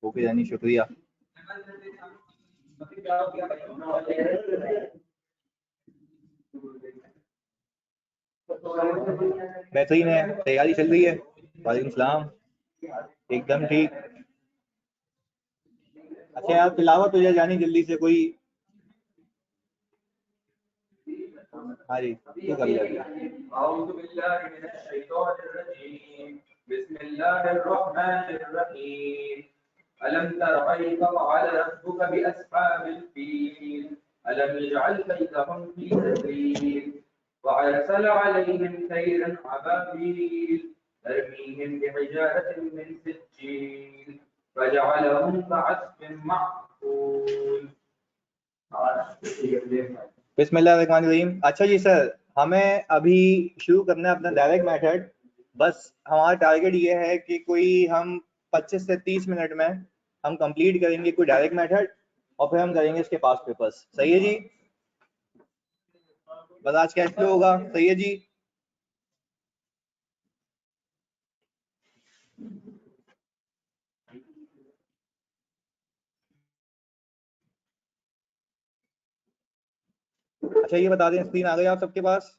Okay जानी, शुक्रिया। बेहतरीन है, तैयारी चल रही है। वालेकुम सलाम, एकदम ठीक। अच्छा यार तिलावत हो जाए जानी जल्दी से कोई। हाँ जी तू कर ले। अलम तरा कैफ फ़अल रब्बुक बिअस्हाबिल फील अलम यजअल कैदहुम फी तदलील वअरसल अलैहिम तैरन अबाबील तरमीहिम बिहिजारतिन मिन सिज्जील फजअलहुम कअस्फिन मअकूल। बिस्मिल्लाहिर्रहमानिर्रहीम। अच्छा जी सर, हमें अभी शुरू करना है अपना डायरेक्ट मेथड। बस हमारा टारगेट ये है कि कोई हम 25 से 30 मिनट में हम कंप्लीट करेंगे कोई डायरेक्ट मेथड और फिर हम करेंगे इसके पास पेपर्स। सही है जी? बस आज कैश फ्लो होगा। सही है जी? अच्छा ये बता दें, स्क्रीन आ गई आप सबके पास?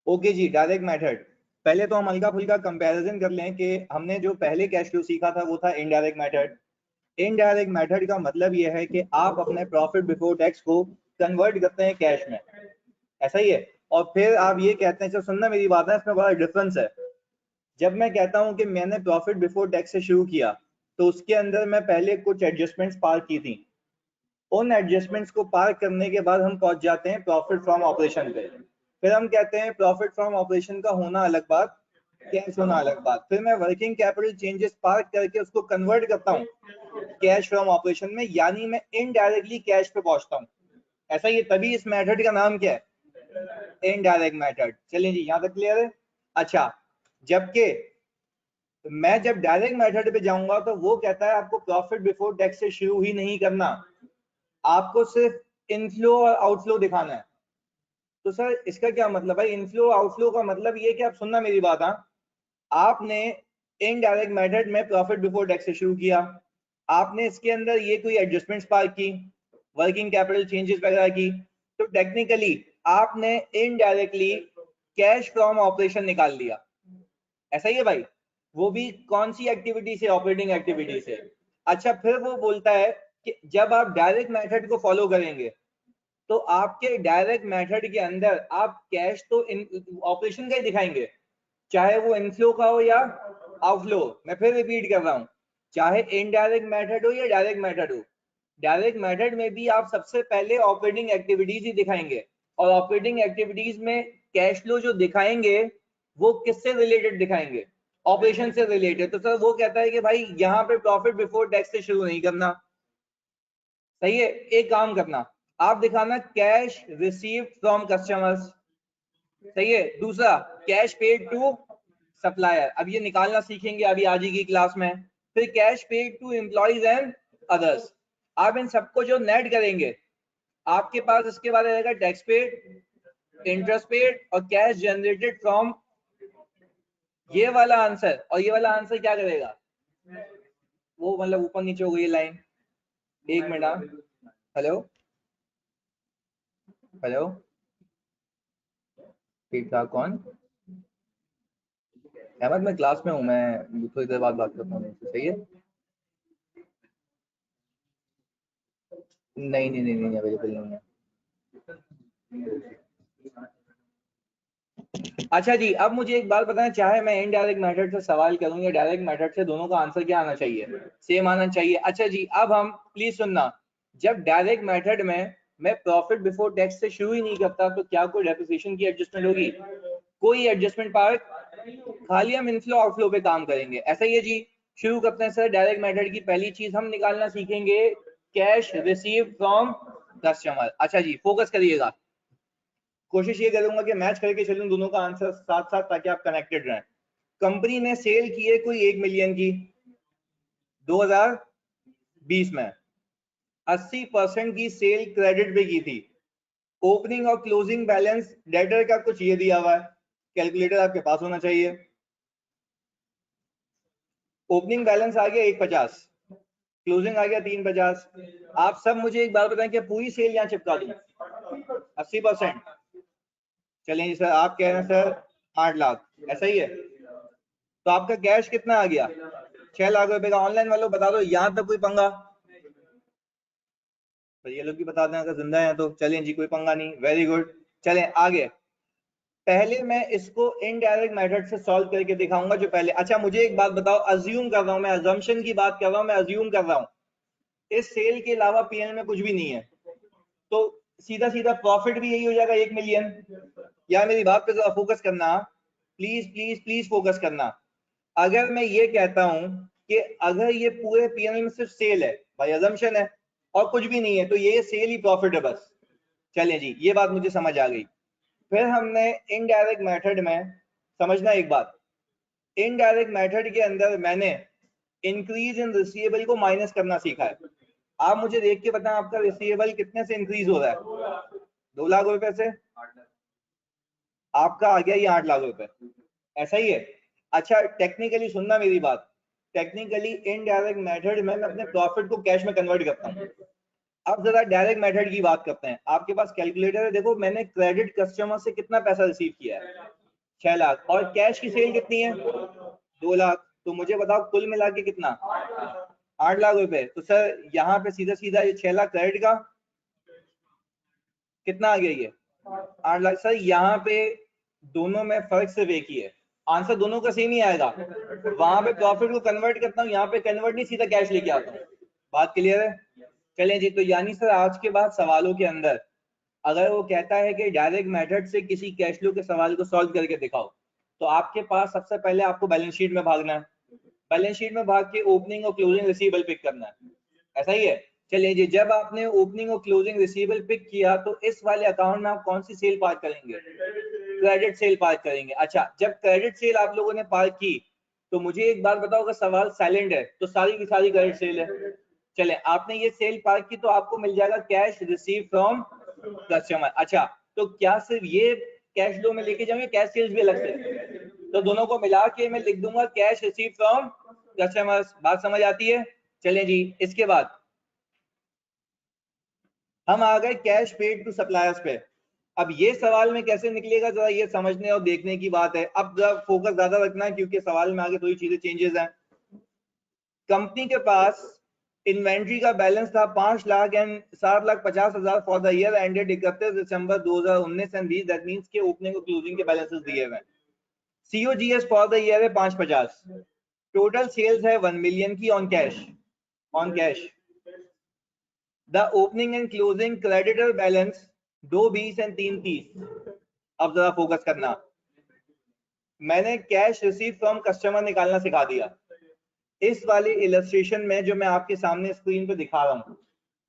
ओके जी, डायरेक्ट मेथड। पहले तो हम हल्का फुल्का कंपैरिजन कर लें कि हमने जो पहले कैश फ्लो सीखा था वो था इनडायरेक्ट मेथड। इनडायरेक्ट मेथड का मतलब ये है कि आप अपने प्रॉफिट बिफोर टैक्स को कन्वर्ट करते हैं कैश में, ऐसा ही है। और फिर आप ये कहते हैं, सुनना मेरी बात है, इसमें बड़ा डिफरेंस है। जब मैं कहता हूं कि मैंने प्रॉफिट बिफोर टैक्स से शुरू किया तो उसके अंदर मैं पहले कुछ एडजस्टमेंट्स पार की थी। उन एडजस्टमेंट्स को पार करने के बाद हम पहुंच जाते हैं प्रॉफिट फ्रॉम ऑपरेशन पे। फिर हम कहते हैं प्रॉफिट फ्रॉम ऑपरेशन का होना अलग बात, कैश होना अलग बात। फिर मैं वर्किंग कैपिटल चेंजेस पार करके उसको कन्वर्ट करता हूँ कैश फ्रॉम ऑपरेशन में, यानी मैं इनडायरेक्टली कैश पे पहुंचता हूँ। ऐसा ही, तभी इस मेथड का नाम क्या है? Indirect method. चलिए जी, यहाँ तक क्लियर है। अच्छा, जबकि मैं जब डायरेक्ट मेथड पे जाऊंगा तो वो कहता है आपको प्रॉफिट बिफोर टैक्स से शुरू ही नहीं करना, आपको सिर्फ इनफ्लो और आउटफ्लो दिखाना है। तो सर इसका क्या मतलब है? इनफ्लो आउटफ्लो का मतलब ये कि आप सुनना मेरी बात। हाँ, आपने इनडायरेक्ट मेथड में प्रॉफिट बिफोर टैक्स से शुरू किया, आपने इसके अंदर ये कोई एडजस्टमेंट्स पार की, वर्किंग कैपिटल चेंजेस वगैरह की, तो टेक्निकली आपने इनडायरेक्टली कैश फ्रॉम ऑपरेशन निकाल लिया। ऐसा ही है भाई? वो भी कौन सी एक्टिविटी से? ऑपरेटिंग एक्टिविटी से। अच्छा, फिर वो बोलता है कि जब आप डायरेक्ट मेथड को फॉलो करेंगे तो आपके डायरेक्ट मेथड के अंदर आप कैश तो ऑपरेशन का ही दिखाएंगे, चाहे वो इनफ्लो का हो या आउटफ्लो। मैं फिर रिपीट कर रहा हूं, चाहे इनडायरेक्ट मेथड हो या डायरेक्ट मेथड हो, डायरेक्ट मेथड में भी आप सबसे पहले ऑपरेटिंग एक्टिविटीज ही दिखाएंगे। और ऑपरेटिंग एक्टिविटीज में कैश फ्लो जो दिखाएंगे वो किससे रिलेटेड दिखाएंगे? ऑपरेशन से रिलेटेड। तो सर वो कहता है कि भाई यहाँ पे प्रॉफिट बिफोर टैक्स से शुरू नहीं करना। सही है, एक काम करना, आप दिखाना कैश रिसीव्ड फ्रॉम कस्टमर्स। सही है। दूसरा, कैश पेड टू सप्लायर, अब ये निकालना सीखेंगे अभी आज ही की क्लास में। फिर cash paid to employees and others. आप इन सबको जो नेट करेंगे आपके पास इसके बाद रहेगा टैक्स पेड, इंटरेस्ट पेड और कैश जनरेटेड फ्रॉम। ये वाला आंसर और ये वाला आंसर क्या करेगा? वो मतलब ऊपर नीचे हो गई लाइन। एक मिनट। हेलो हेलो, ठीक ठाक कौन? अहमद, मैं क्लास में हूँ, मैं थोड़ी देर बाद बात करता हूँ। सही है? नहीं नहीं नहीं नहीं, अवेलेबल नहीं है। अच्छा जी, अब मुझे एक बात बताएं, चाहे मैं इनडायरेक्ट मेथड से सवाल करूं या डायरेक्ट मेथड से, दोनों का आंसर क्या आना चाहिए? सेम आना चाहिए। अच्छा जी, अब हम प्लीज सुनना, जब डायरेक्ट मेथड में मैं प्रॉफिट बिफोर टैक्स से शुरू ही नहीं करता तो क्या कोई डेप्रिसिएशन की एडजस्टमेंट होगी? कोई एडजस्टमेंट पार्ट, खाली हम इनफ्लो आउटफ्लो पे काम करेंगे। ऐसा ही है जी। शुरू करते हैं सर। डायरेक्ट मेथड की पहली चीज हम निकालना सीखेंगे कैश रिसीव फ्रॉम कस्टमर। अच्छा जी, फोकस करिएगा। कोशिश ये करूंगा कि मैच करके चलूं दोनों का आंसर साथ साथ, ताकि आप कनेक्टेड रहें। कंपनी ने सेल की है कोई 1 मिलियन की 2020 में, 80% की सेल क्रेडिट पे की थी। ओपनिंग और क्लोजिंग बैलेंस डेटर का कुछ ये दिया हुआ है, कैलकुलेटर आपके पास होना चाहिए। ओपनिंग बैलेंस आ गया 150, क्लोजिंग आ गया 350। आप सब मुझे एक बात बताएं कि पूरी सेल यहाँ चिपका दूं 80%? चलें जी सर, आप कह रहे हैं सर 8 लाख, ऐसा ही है? तो आपका कैश कितना आ गया? 6 लाख रुपए का। ऑनलाइन वालों बता दो यहाँ तक कोई पंगा? तो ये लोग भी बता दें अगर जिंदा है तो। चलें जी, कोई पंगा नहीं, वेरी गुड। चलें आगे। पहले मैं इसको इनडायरेक्ट मेथड से सॉल्व करके दिखाऊंगा जो पहले। अच्छा मुझे एक बात बताओ, अज्यूम कर रहा हूं मैं, अजम्पशन की बात कर रहा हूं मैं, अज्यूम कर रहा हूं इस सेल के अलावा पीएनएल में कुछ भी नहीं है, तो सीधा सीधा प्रॉफिट भी यही हो जाएगा 1 मिलियन। यार मेरी बात पे जरा फोकस करना, प्लीज प्लीज प्लीज फोकस करना। अगर मैं ये कहता हूं कि अगर ये पूरे पीएनएल में सिर्फ सेल है, भाई अजम्पशन है, और कुछ भी नहीं है, तो ये सेल ही प्रॉफिट है बस। चलें जी, ये बात मुझे समझ आ गई। फिर हमने इनडायरेक्ट मेथड में, समझना एक बात, इनडायरेक्ट मेथड के अंदर मैंने इंक्रीज इन रिसीवेबल को माइनस करना सीखा है। आप मुझे देख के बताएं आपका रिसीवेबल कितने से इंक्रीज हो रहा है? 2 लाख रुपए से। आपका आ गया ये 8 लाख रुपए, ऐसा ही है? अच्छा टेक्निकली सुनना मेरी बात, टेक्निकली इनडायरेक्ट मेथड में मैं अपने प्रॉफिट को कैश में कन्वर्ट करता हूँ। अब जरा डायरेक्ट मेथड की बात करते हैं। आपके पास कैलकुलेटर है, देखो मैंने क्रेडिट कस्टमर से कितना पैसा रिसीव किया है? 6 लाख। और कैश की सेल कितनी है? 2 लाख। तो मुझे बताओ कुल मिला के कितना? 8 लाख रुपए। तो सर यहाँ पे सीधा सीधा ये 6 लाख क्रेडिट का कितना आ गया? ये 8 लाख। सर यहाँ पे दोनों में फर्क सिर्फ एक ही है, आंसर दोनों का सेम ही आएगा। वहां पे प्रॉफिट को कन्वर्ट करता हूँ, यहाँ पे कन्वर्ट नहीं, सीधा कैश लेके आता हूँ। बात क्लियर है? चलें जी, तो यानी सर आज के बाद सवालों के अंदर अगर वो कहता है कि डायरेक्ट मेथड से किसी कैश फ्लो के सवाल को सॉल्व करके दिखाओ, तो आपके पास सबसे पहले आपको बैलेंस शीट में भागना है, बैलेंस शीट में भाग के ओपनिंग और क्लोजिंग रिसीवेबल पिक करना है, ऐसा ही है? चलिए जी, जब आपने ओपनिंग और क्लोजिंग रिसीवेबल पिक किया तो इस वाले अकाउंट में आप कौन सी सेल पार करेंगे? क्रेडिट सेल पार करेंगे। अच्छा, जब क्रेडिट सेल आप लोगों ने पार की तो मुझे एक बात बताओ, अगर सवाल साइलेंट है तो सारी की सारी क्रेडिट सेल है। चले, आपने ये सेल पार की तो आपको मिल जाएगा कैश रिसीव फ्रॉम कस्टमर। अच्छा, तो क्या सिर्फ ये कैश फ्लो में लेके जाऊंगे, कैश सेल्स भी अलग से? तो दोनों को मिला के मैं लिख दूंगा कैश रिसीव फ्रॉम कस्टमर्स। बात समझ आती है? चलें जी, इसके बाद हम आ गए कैश पेड टू सप्लायर्स पे। अब ये सवाल में कैसे निकलेगा जरा ये समझने और देखने की बात है। अब जरा फोकस ज्यादा रखना है क्योंकि सवाल में आगे थोड़ी चीजें चेंजेस हैं। कंपनी के पास इन्वेंट्री का बैलेंस था 5,07,50,000 for the year ended 31 December 2019 and this that means के ओपनिंग और क्लोजिंग के बैलेंसेस दिए हुए हैं। सीओजीएस फॉर द ईयर है 550, टोटल सेल्स है 1 मिलियन की on cash, on cash. The opening and closing creditor balance 220 and 330। अब जरा फोकस करना, मैंने कैश रिसीव फ्रॉम कस्टमर निकालना सिखा दिया। इस वाले इलस्ट्रेशन में जो मैं आपके सामने स्क्रीन पे दिखा रहा हूँ,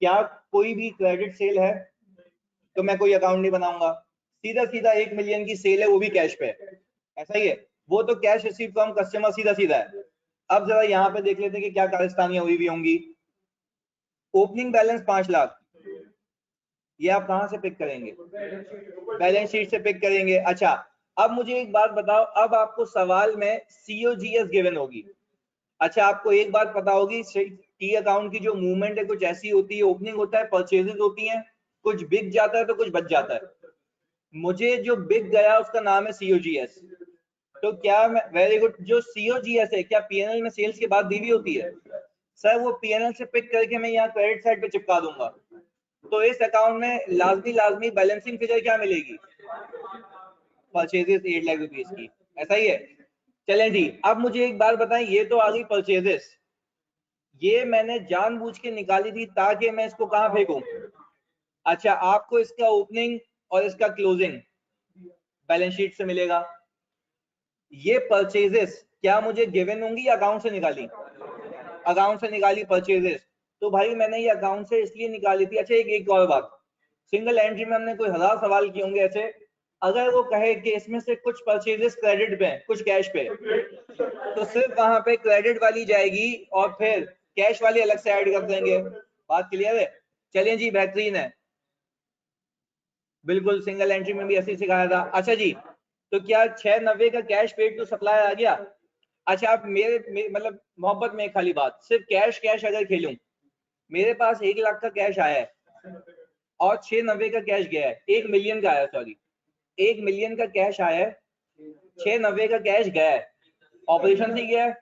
क्या कोई भी क्रेडिट सेल है? तो मैं कोई अकाउंट नहीं बनाऊंगा, सीधा सीधा 1 मिलियन की सेल है, वो भी कैश पे, ऐसा ही है? वो तो कैश रिसीव फ्रॉम कस्टमर सीधा सीधा है। अब जरा यहाँ पे देख लेते हैं कि क्या कारस्तानियां हुई भी होंगी। ओपनिंग बैलेंस 5 लाख, ये आप कहां से पिक करेंगे? बैलेंस शीट से पिक करेंगे। अच्छा, अब मुझे एक बात बताओ, अब आपको सवाल में सीओजीएस गिवन होगी। अच्छा, आपको एक बात पता होगी, टी अकाउंट की जो मूवमेंट है कुछ ऐसी होती है, ओपनिंग होता है, परचेजेस होती हैं, कुछ बिक जाता है तो कुछ बच जाता है। मुझे जो बिक गया उसका नाम है सीओजीएस। तो क्या मैं, वेरी गुड, जो सीओजीएस है क्या पीएनएल में सेल्स के बाद दी हुई होती है? सर वो पीएनएल से पिक करके मैं यहाँ क्रेडिट साइड पे चिपका दूंगा, तो इस अकाउंट में लाजमी लाजमी बैलेंसिंग फिगर क्या मिलेगी? परचेजेस 8 लाख रुपीस की, ऐसा ही है? चलें जी, अब मुझे एक बात बताएं, ये तो आ गई परचेजेस, ये मैंने जानबूझ के निकाली थी ताकि मैं इसको कहां फेंकूं? अच्छा, आपको इसका ओपनिंग और इसका क्लोजिंग बैलेंस शीट से मिलेगा। ये परचेजेस क्या मुझे गिवन होंगी या अकाउंट से निकाली? अकाउंट से निकाली परचेजेस, तो भाई मैंने ये अकाउंट से इसलिए निकाली थी। अच्छा, एक और बात, सिंगल एंट्री में हमने कोई 1000 सवाल किए होंगे ऐसे, अगर वो कहे कि इसमें से कुछ परचेजेस क्रेडिट पे कुछ कैश पे, तो सिर्फ वहां पे क्रेडिट वाली जाएगी और फिर कैश वाली अलग से ऐड कर देंगे। बात क्लियर है? चलिए जी, बेहतरीन है, बिल्कुल सिंगल एंट्री में भी ऐसे ही सिखाया था। अच्छा जी, तो क्या 690 का कैश पेड टू सप्लायर आ गया? अच्छा, आप मेरे मतलब मोहब्बत में खाली बात, सिर्फ कैश अगर खेलूं, मेरे पास 1 लाख का कैश आया है और 690 का कैश गया है, 1 मिलियन का आया, सॉरी 1 मिलियन का कैश आया है, 690 का कैश गया है, ऑपरेशन से गया है,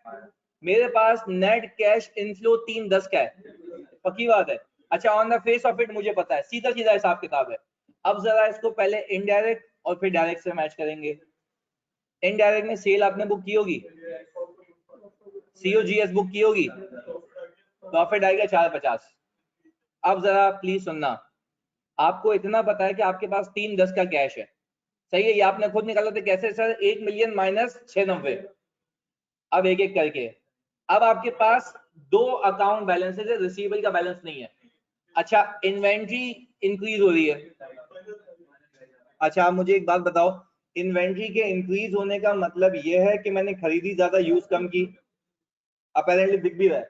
मेरे पास नेट कैश इनफ्लो 310 का है, पक्की बात है। अच्छा, on the face of it मुझे पता है, सीधा सीधा हिसाब किताब है। अब जरा इसको पहले इनडायरेक्ट और फिर डायरेक्ट से मैच करेंगे। इनडायरेक्ट में सेल आपने बुक की होगी, COGS बुक की होगी, प्रॉफिट आएगा 450। अब जरा प्लीज सुनना, आपको इतना पता है कि आपके पास 310 का कैश है, सही है, ये आपने खुद निकाला था कैसे सर, 1 मिलियन माइनस 690। अब एक एक करके, अब आपके पास 2 अकाउंट बैलेंसेज है, रिसीवेबल का बैलेंस नहीं है। अच्छा, इन्वेंट्री इंक्रीज हो रही है। अच्छा, आप मुझे एक बात बताओ, इन्वेंट्री के इंक्रीज होने का मतलब ये है कि मैंने खरीदी ज्यादा, यूज कम की, अपेरेंटली दिख भी रहा है,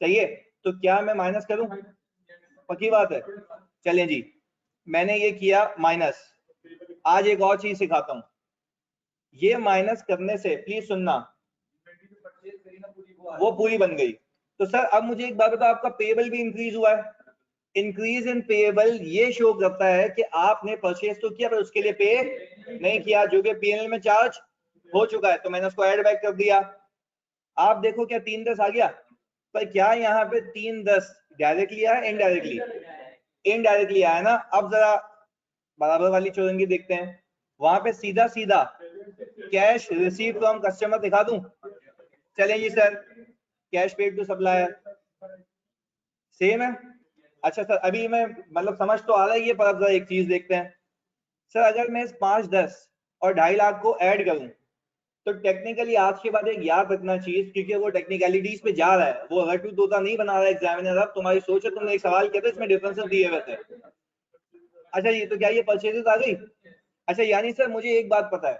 सही है, तो क्या मैं माइनस करूं? पक्की बात है। चलें जी, मैंने ये किया माइनस। आज एक और चीज सिखाता हूं, ये माइनस करने से प्लीज सुनना, वो पूरी बन गई। तो सर अब मुझे एक बात बताओ, आपका पेबल भी इंक्रीज हुआ है, इंक्रीज इन पेबल ये शो करता है कि आपने परचेज तो किया पर उसके लिए पे नहीं किया, जो कि पीएनएल में चार्ज हो चुका है, तो मैंने उसको ऐड बैक कर दिया। आप देखो क्या 310 आ गया, पर क्या यहाँ पे 310 डायरेक्टली आया, इनडायरेक्टली? इनडायरेक्टली आया ना। अब जरा बराबर वाली चौरंगी देखते हैं, वहां पे सीधा सीधा कैश रिसीव फ्रॉम कस्टमर दिखा दूं? चलें जी sir, cash paid to supplier same है। अच्छा सर, अभी मैं मतलब समझ तो आ रहा है ये, पर अब जरा एक चीज देखते हैं सर, अगर मैं इस 5, 10 और 2.5 लाख को ऐड करूं, तो टेक्निकली आज के बाद एक याद रखना चीज, क्योंकि वो टेक्निकलिटीज पे जा रहा है, वो रटू तोता नहीं बना रहा है एग्जामिनर। अब तुम्हारी सोच है, तुमने एक सवाल किया था, इसमें डिफरेंसेस दिए हुए थे। अच्छा, ये तो क्या ये परचेजेस आ गई? अच्छा, यानी सर मुझे एक बात पता है,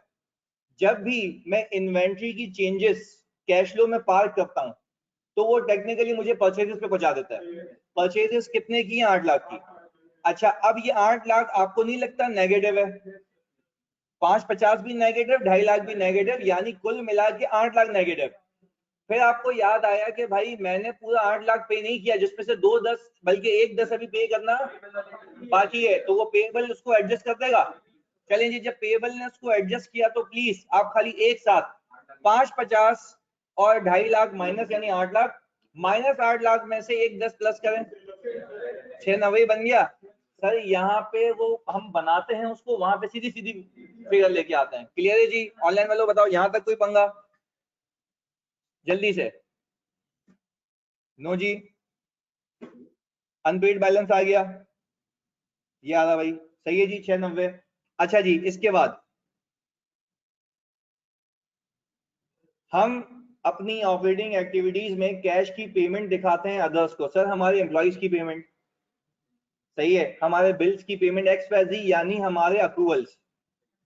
जब भी मैं इन्वेंट्री की चेंजेस कैश फ्लो में पार्क करता हूं, तो वो टेक्निकली मुझे परचेजेस पे पहुंचा देता है। परचेजेस कितने की? 8 लाख की। अच्छा, अब ये 8 लाख आपको नहीं लगता नेगेटिव है? 550 भी नेगेटिव, 2.5 लाख भी नेगेटिव, यानी कुल मिला के 8 लाख नेगेटिव। फिर आपको याद आया कि भाई मैंने पूरा 8 लाख पे नहीं किया, जिसमें से 2/10 बल्कि 1/10 अभी पे करना बाकी है, तो वो पेबल उसको एडजस्ट कर देगा। चलें जी, जब पेबल ने उसको एडजस्ट किया, तो प्लीज आप खाली एक साथ 550 और 2.5 लाख माइनस, यानी 8 लाख माइनस 8 लाख में से 1/10 प्लस करें, 690 बन गया। सर यहाँ पे वो हम बनाते हैं उसको, वहां पे सीधी सीधी फिगर लेके आते हैं। क्लियर है जी? ऑनलाइन वालों बताओ, यहाँ तक कोई पंगा? जल्दी से। नो जी, अनपेड बैलेंस आ गया, ये आ रहा भाई, सही है जी 690। अच्छा जी, इसके बाद हम अपनी ऑपरेटिंग एक्टिविटीज में कैश की पेमेंट दिखाते हैं अदर्स को। सर हमारे एम्प्लॉइज की पेमेंट, सही है, हमारे बिल्स की पेमेंट XYZ, यानी हमारे अप्रूवल्स,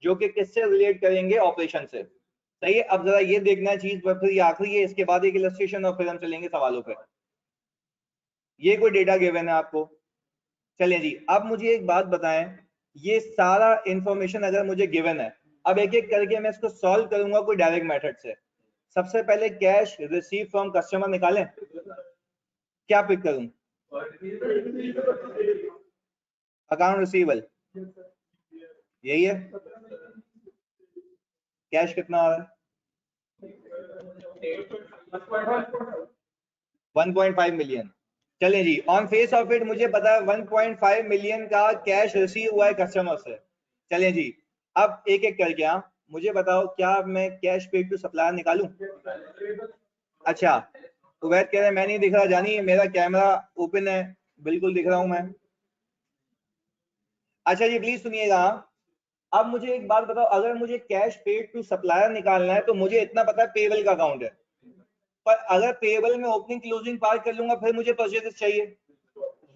जो कि किससे रिलेट करेंगे? ऑपरेशन से, सही है। अब जरा ये देखना चीज, फिर ये आखिरी है, इसके बाद एक इलस्ट्रेशन और फिर हम चलेंगे सवालों पे। ये कोई डेटा गिवन है आपको? चलें जी, अब मुझे एक बात बताएं, ये सारा इंफॉर्मेशन अगर मुझे गिवन है, अब एक एक करके मैं इसको सॉल्व करूंगा कोई डायरेक्ट मेथड से। सबसे पहले कैश रिसीव फ्रॉम कस्टमर निकालें, क्या पिक करूं? अकाउंट रिसीवेबल, यही है। कैश कितना आ रहा है? 1.5 मिलियन। चलें जी, ऑन फेस ऑफ इट मुझे पता है 1.5 मिलियन का कैश रिसीव हुआ है कस्टमर से। चलें जी, अब एक एक करके मुझे बताओ, क्या मैं कैश पेड टू सप्लायर निकालूं? अच्छा, उवैद कह रहे हैं मैं नहीं दिख रहा, जानी मेरा कैमरा ओपन है, बिल्कुल दिख रहा हूं मैं। अच्छा जी, प्लीज सुनिएगा, अब मुझे एक बात बताओ, अगर मुझे कैश पेड टू सप्लायर निकालना है, तो मुझे इतना पता है पेबल का अकाउंट है, पर अगर पेबल में ओपनिंग क्लोजिंग पार कर लूंगा, फिर मुझे परचेजेस चाहिए,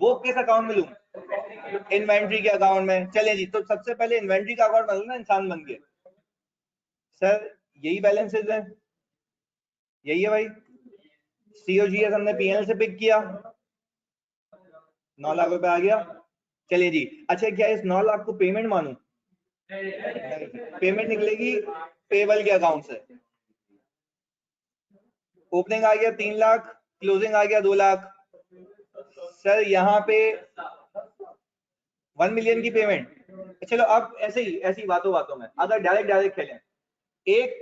वो किस अकाउंट में लूं? इन्वेंट्री के अकाउंट में। चलें जी, तो सबसे पहले इन्वेंट्री का अकाउंट बदलना, इंसान बन गए। सर यही बैलेंसेज है, यही है भाई। COGS हमने PNL से पिक किया, 9 लाख रुपए आ गया। चलिए जी, अच्छा क्या इस 9 लाख को पेमेंट मानूं? पेमेंट निकलेगी पेबल के अकाउंट से। ओपनिंग आ गया 3 लाख, क्लोजिंग आ गया 2 लाख। सर यहाँ पे 1 मिलियन की पेमेंट। चलो अब ऐसी बातों में अगर डायरेक्ट खेलें, एक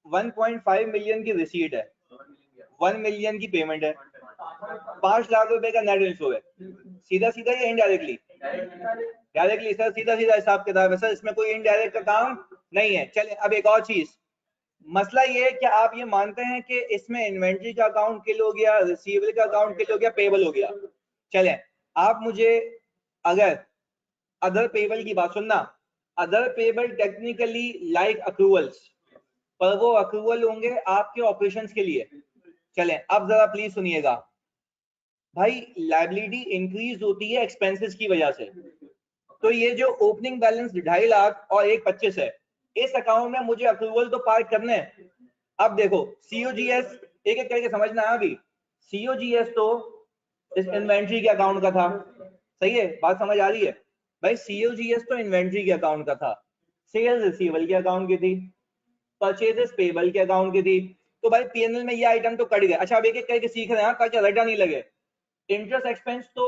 1.5 मिलियन की रिसीट है, 1 मिलियन की पेमेंट है, 5 लाख रुपए का नेट इनफ्लो है, सीधा सीधा या इनडायरेक्टली? डायरेक्टली सर, सीधा सीधा हिसाब किताब है सर, इसमें कोई इनडायरेक्ट अकाउंट नहीं है। चले अब एक और चीज, मसला ये है कि आप ये मानते हैं कि इसमें इन्वेंट्री का अकाउंट किल हो गया, रिसीवेबल का अकाउंट किल हो गया, पेबल हो गया। चले आप मुझे अगर अदर पेबल की बात सुनना, other payable technically like accruals, पर वो अक्रूवल होंगे आपके ऑपरेशंस के लिए। चलें अब जरा प्लीज सुनिएगा भाई, लायबिलिटी इंक्रीज होती है एक्सपेंसेस की वजह से। तो ये जो ओपनिंग बैलेंस 2.5 लाख और 1.25 है, इस अकाउंट में मुझे अप्रूवल तो पार्क करने हैं। अब देखो सीओजीएस एक एक करके समझना है। अभी सीओजीएस तो इस इन्वेंट्री के अकाउंट का था, सही है, बात समझ आ रही है भाई? सीओजीएस तो इन्वेंट्री के अकाउंट का था, सेल्स रिसीवेबल के अकाउंट की थी, परचेजेस पेबल के अकाउंट की थी। तो भाई पीएनएल में ये आइटम तो कट गए। अच्छा अब एक एक करके सीख रहे हैं ताकि रटा नहीं लगे। इंटरेस्ट एक्सपेंस तो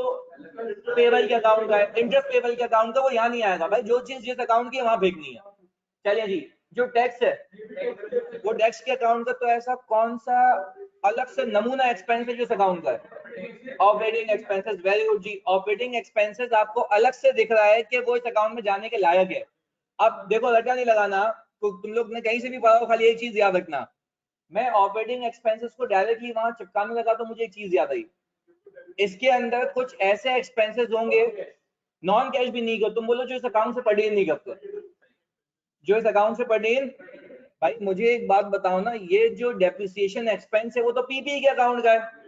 पेबल के अकाउंट का है, इंटरेस्ट पेबल के अकाउंट का, वो यहाँ नहीं आएगा भाई, जो चीज जिस अकाउंट की है वहां फेंकनी है। चलिए जी, जो टैक्स है वो टैक्स के अकाउंट का, तो ऐसा कौन सा अलग से नमूना एक्सपेंस है जिस अकाउंट का है? ऑपरेटिंग एक्सपेंसेस, वेरी गुड जी, ऑपरेटिंग एक्सपेंसेस आपको अलग से दिख रहा है कि वो इस अकाउंट में जाने के लायक है। अब देखो रटा नहीं लगाना, तो तुम लोग ने कहीं से भी पढ़ा हो, खाली एक चीज याद रखना, मैं ऑपरेटिंग एक्सपेंसेस को डायरेक्टली वहां चिपकाने लगा तो मुझे एक चीज याद आई, इसके अंदर कुछ ऐसे एक्सपेंसेस होंगे नॉन कैश भी नहीं कर, तुम बोलो जो इस अकाउंट से पर्टेन नहीं करते, जो इस अकाउंट से पर्टेन। भाई मुझे एक बात बताओ ना, ये जो डेप्रिसिएशन एक्सपेंस है वो तो पीपी के अकाउंट का है।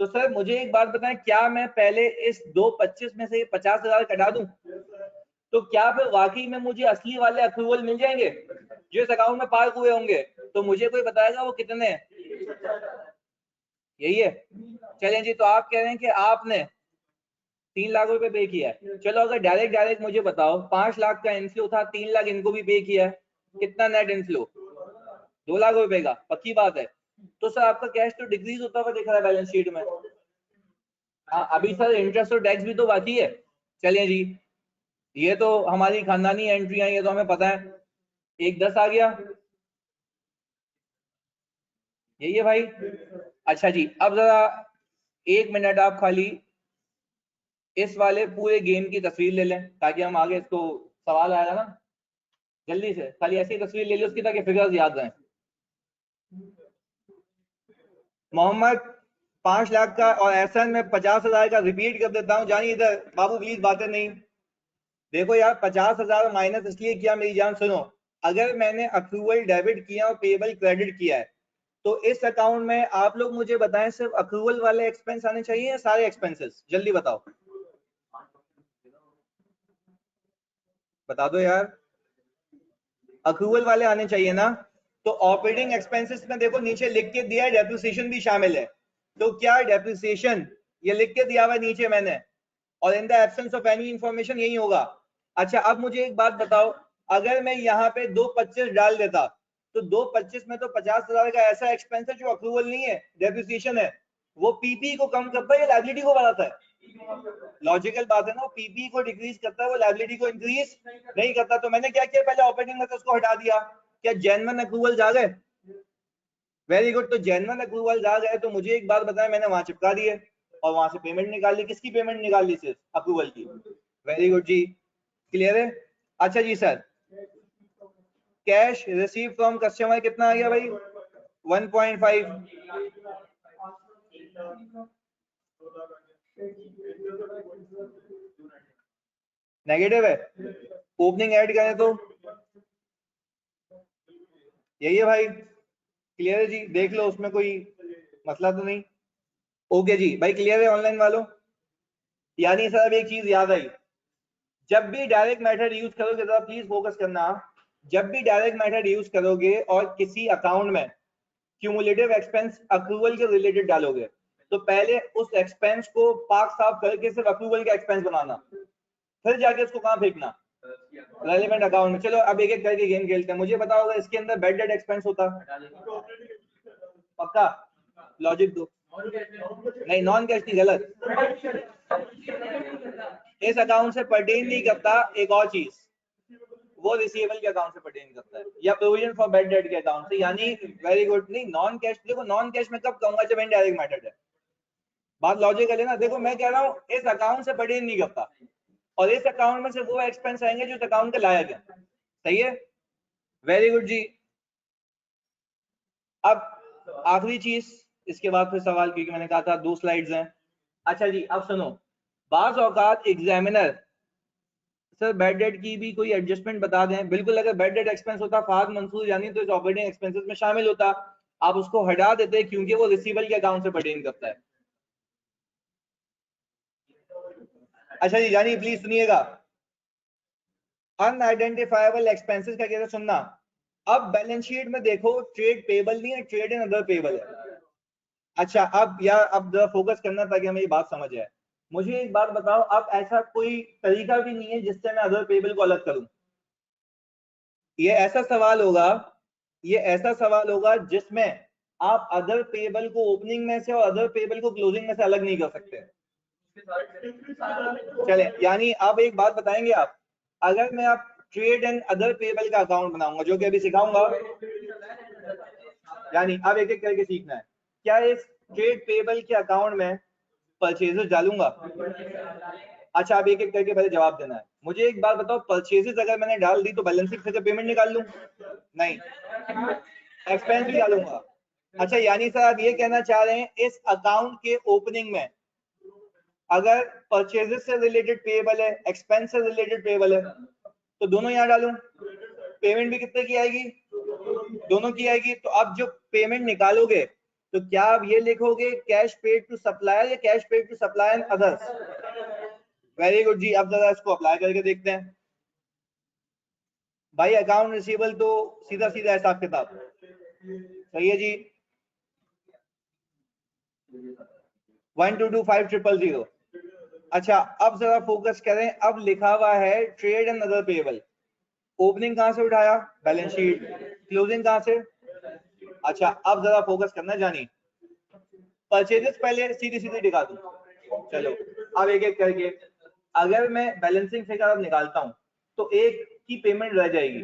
तो सर मुझे एक बात बताएं, क्या मैं पहले इस 2.25 में से 50,000 कटा दूं, तो क्या फिर वाकई में मुझे असली वाले अप्रूवल मिल जाएंगे जो इस अकाउंट में पार्क हुए होंगे? तो मुझे कोई बताएगा वो कितने हैं? यही है। चलें जी, तो आप कह रहे हैं कि आपने 3 लाख रुपए पे किया है। चलो अगर डायरेक्ट मुझे बताओ, 5 लाख का इनफ्लो था, 3 लाख इनको भी पे किया है, कितना नेट इनफ्लो? 2 लाख रुपए का, पक्की बात है। तो सर आपका कैश तो डिक्रीज होता हुआ दिख रहा है बैलेंस शीट में। हाँ अभी सर इंटरेस्ट और टैक्स भी तो बाकी है। चलिए जी, ये तो हमारी खानदानी एंट्री है, ये तो हमें पता है। 1.10 आ गया, यही है भाई। अच्छा जी, अब जरा 1 मिनट आप खाली इस वाले पूरे गेम की तस्वीर ले लें ताकि हम आगे, इसको सवाल आएगा ना, जल्दी से खाली ऐसी तस्वीर ले लो उसकी ताकि फिगर्स याद रहें। मोहम्मद 5 लाख का और एहसन में 50,000 का रिपीट कर देता हूं, जानिए इधर बाबू प्लीज बातें नहीं। देखो यार 50,000 माइनस इसलिए किया, मेरी जान सुनो, अगर मैंने अक्रूवल डेबिट किया और पेबल क्रेडिट किया है, तो इस अकाउंट में आप लोग मुझे बताएं सिर्फ अक्रूवल वाले एक्सपेंस आने चाहिए या सारे एक्सपेंसेस? जल्दी बताओ, बता दो यार, अक्रूवल वाले आने चाहिए ना? तो ऑपरेटिंग एक्सपेंसेस में देखो नीचे लिख के दिया है डेप्रिसिएशन भी शामिल है, तो क्या डेप्रिसिएशन ये लिख के दिया हुआ है नीचे मैंने, और in the absence of any information यही होगा। अच्छा अब मुझे एक बात बताओ, अगर मैं यहाँ पे 2.25 डाल देता, तो 2.25 में तो 50,000 का ऐसा एक्सपेंस है जो अक्रूवल नहीं है, डेप्रिसिएशन है, वो पीपी को कम करता है या लायबिलिटी को बढ़ाता है? लॉजिकल बात है ना, पीपी को डिक्रीज करता है, वो लायबिलिटी को इंक्रीज नहीं करता। तो मैंने क्या किया, पहले ऑपरेटिंग में उसको हटा दिया। क्या जेन्युइन अक्रूवल आ गए? वेरी गुड, तो जेन्युइन अक्रूवल आ गए तो मुझे एक बात बताएं, मैंने वहां चिपका दिए और वहां से पेमेंट निकाल ली। किसकी पेमेंट निकाल ली? सिर्फ अप्रूवल की। वेरी गुड जी, क्लियर है। अच्छा जी sir, cash receive from customer कितना आ गया भाई? 1.5। नेगेटिव है, ओपनिंग ऐड करें तो यही है भाई, क्लियर है जी, देख लो उसमें कोई मसला तो नहीं। ओके जी भाई, क्लियर है ऑनलाइन वालों? यानी सर अब एक चीज याद आई, जब भी डायरेक्ट मेथड यूज करोगे, जरा प्लीज फोकस करना, जब भी डायरेक्ट मेथड यूज करोगे और किसी अकाउंट में क्यूमुलेटिव एक्सपेंस अक्रूवल के रिलेटेड डालोगे, तो पहले उस एक्सपेंस को पाक साफ करके सिर्फ अक्रूवल का एक्सपेंस बनाना, फिर जाके उसको कहां फेंकना, रेलिवेंट अकाउंट में। चलो अब एक एक करके गेम खेलते हैं। मुझे बताओ अगर इसके अंदर बैड डेट एक्सपेंस होता, पक्का लॉजिक दो। नहीं नॉन कैश नहीं, गलत। इस अकाउंट से पर्टेन नहीं करता एक और चीज, वो रिसीवेबल के अकाउंट से पर्टेन करता है या प्रोविजन फॉर बैड डेट के अकाउंट से। यानी वेरी गुड। नहीं नॉन कैश, देखो नॉन कैश में कब कहूंगा, जब इनडायरेक्ट मेथड है। बात लॉजिकल है ना। देखो मैं कह रहा हूँ इस अकाउंट से पर्टेन नहीं करता, और इस अकाउंट में से वो एक्सपेंस आएंगे जो इस अकाउंट के लायक है। सही है, वेरी गुड जी। अब आखिरी चीज, इसके बाद फिर सवाल, क्योंकि मैंने कहा था 2 स्लाइड्स हैं। अच्छा जी अब सुनो, बाज औकात एग्जामिनर सर बैड डेट की भी कोई एडजस्टमेंट बता दें। बिल्कुल, अगर बैड डेट एक्सपेंस होता फाद मंसूर यानी तो इस ऑपरेटिंग एक्सपेंसेस में शामिल होता, आप उसको हटा देते क्योंकि वो रिसीवेबल के अकाउंट से पर्टेन करता है। अच्छा जी जानी प्लीज सुनिएगा, अनआइडेंटिफाइबल एक्सपेंसेस का कहते सुनना। अब बैलेंस शीट में देखो ट्रेड पेबल नहीं है, ट्रेड एंड अदर पेबल है। अच्छा अब यार अब जरा फोकस करना ताकि हमें ये बात समझ आए। मुझे एक बात बताओ, अब ऐसा कोई तरीका भी नहीं है जिससे मैं अदर पेबल को अलग करूं। ये ऐसा सवाल होगा, ये ऐसा सवाल होगा जिसमें आप अदर पेबल को ओपनिंग में से और अदर पेबल को क्लोजिंग में से अलग नहीं कर सकते। चले यानी अब एक बात बताएंगे आप, अगर मैं आप ट्रेड एंड अदर पेबल का अकाउंट बनाऊंगा जो कि अभी सिखाऊंगा, यानी अब एक एक करके सीखना है। क्या इस ट्रेड पेबल के अकाउंट में परचेजेस डालूंगा? अच्छा अब एक एक करके पहले जवाब देना है। मुझे एक बात बताओ, परचेजेस अगर मैंने डाल दी तो बैलेंसिंग से पेमेंट निकाल लूं? नहीं, एक्सपेंस भी डालूंगा। अच्छा यानी सर आप ये कहना चाह रहे हैं इस अकाउंट के ओपनिंग में अगर परचेजेस से रिलेटेड पेएबल है, एक्सपेंस से रिलेटेड पेएबल है, तो दोनों यहाँ डालूं? पेमेंट भी कितने की आएगी? दोनों की आएगी। तो अब जो पेमेंट निकालोगे तो क्या आप ये लिखोगे कैश पेड टू सप्लायर या cash paid to supplier and others? Very good जी। अब जरा इसको अप्लाई करके देखते हैं। भाई अकाउंट रिसीवेबल तो सीधा सीधा हिसाब किताब, सही है जी। 122500। अच्छा अब जरा फोकस करें, अब लिखा हुआ है trade and other payable. Opening कहां से उठाया? Balance sheet. क्लोजिंग कहां से? अच्छा अब जरा फोकस करना जानी, परचेजेस पहले सीधी सीधी दिखा दूं। चलो अब एक एक करके, अगर मैं बैलेंसिंग फिगर अब निकालता हूं तो एक की पेमेंट रह जाएगी,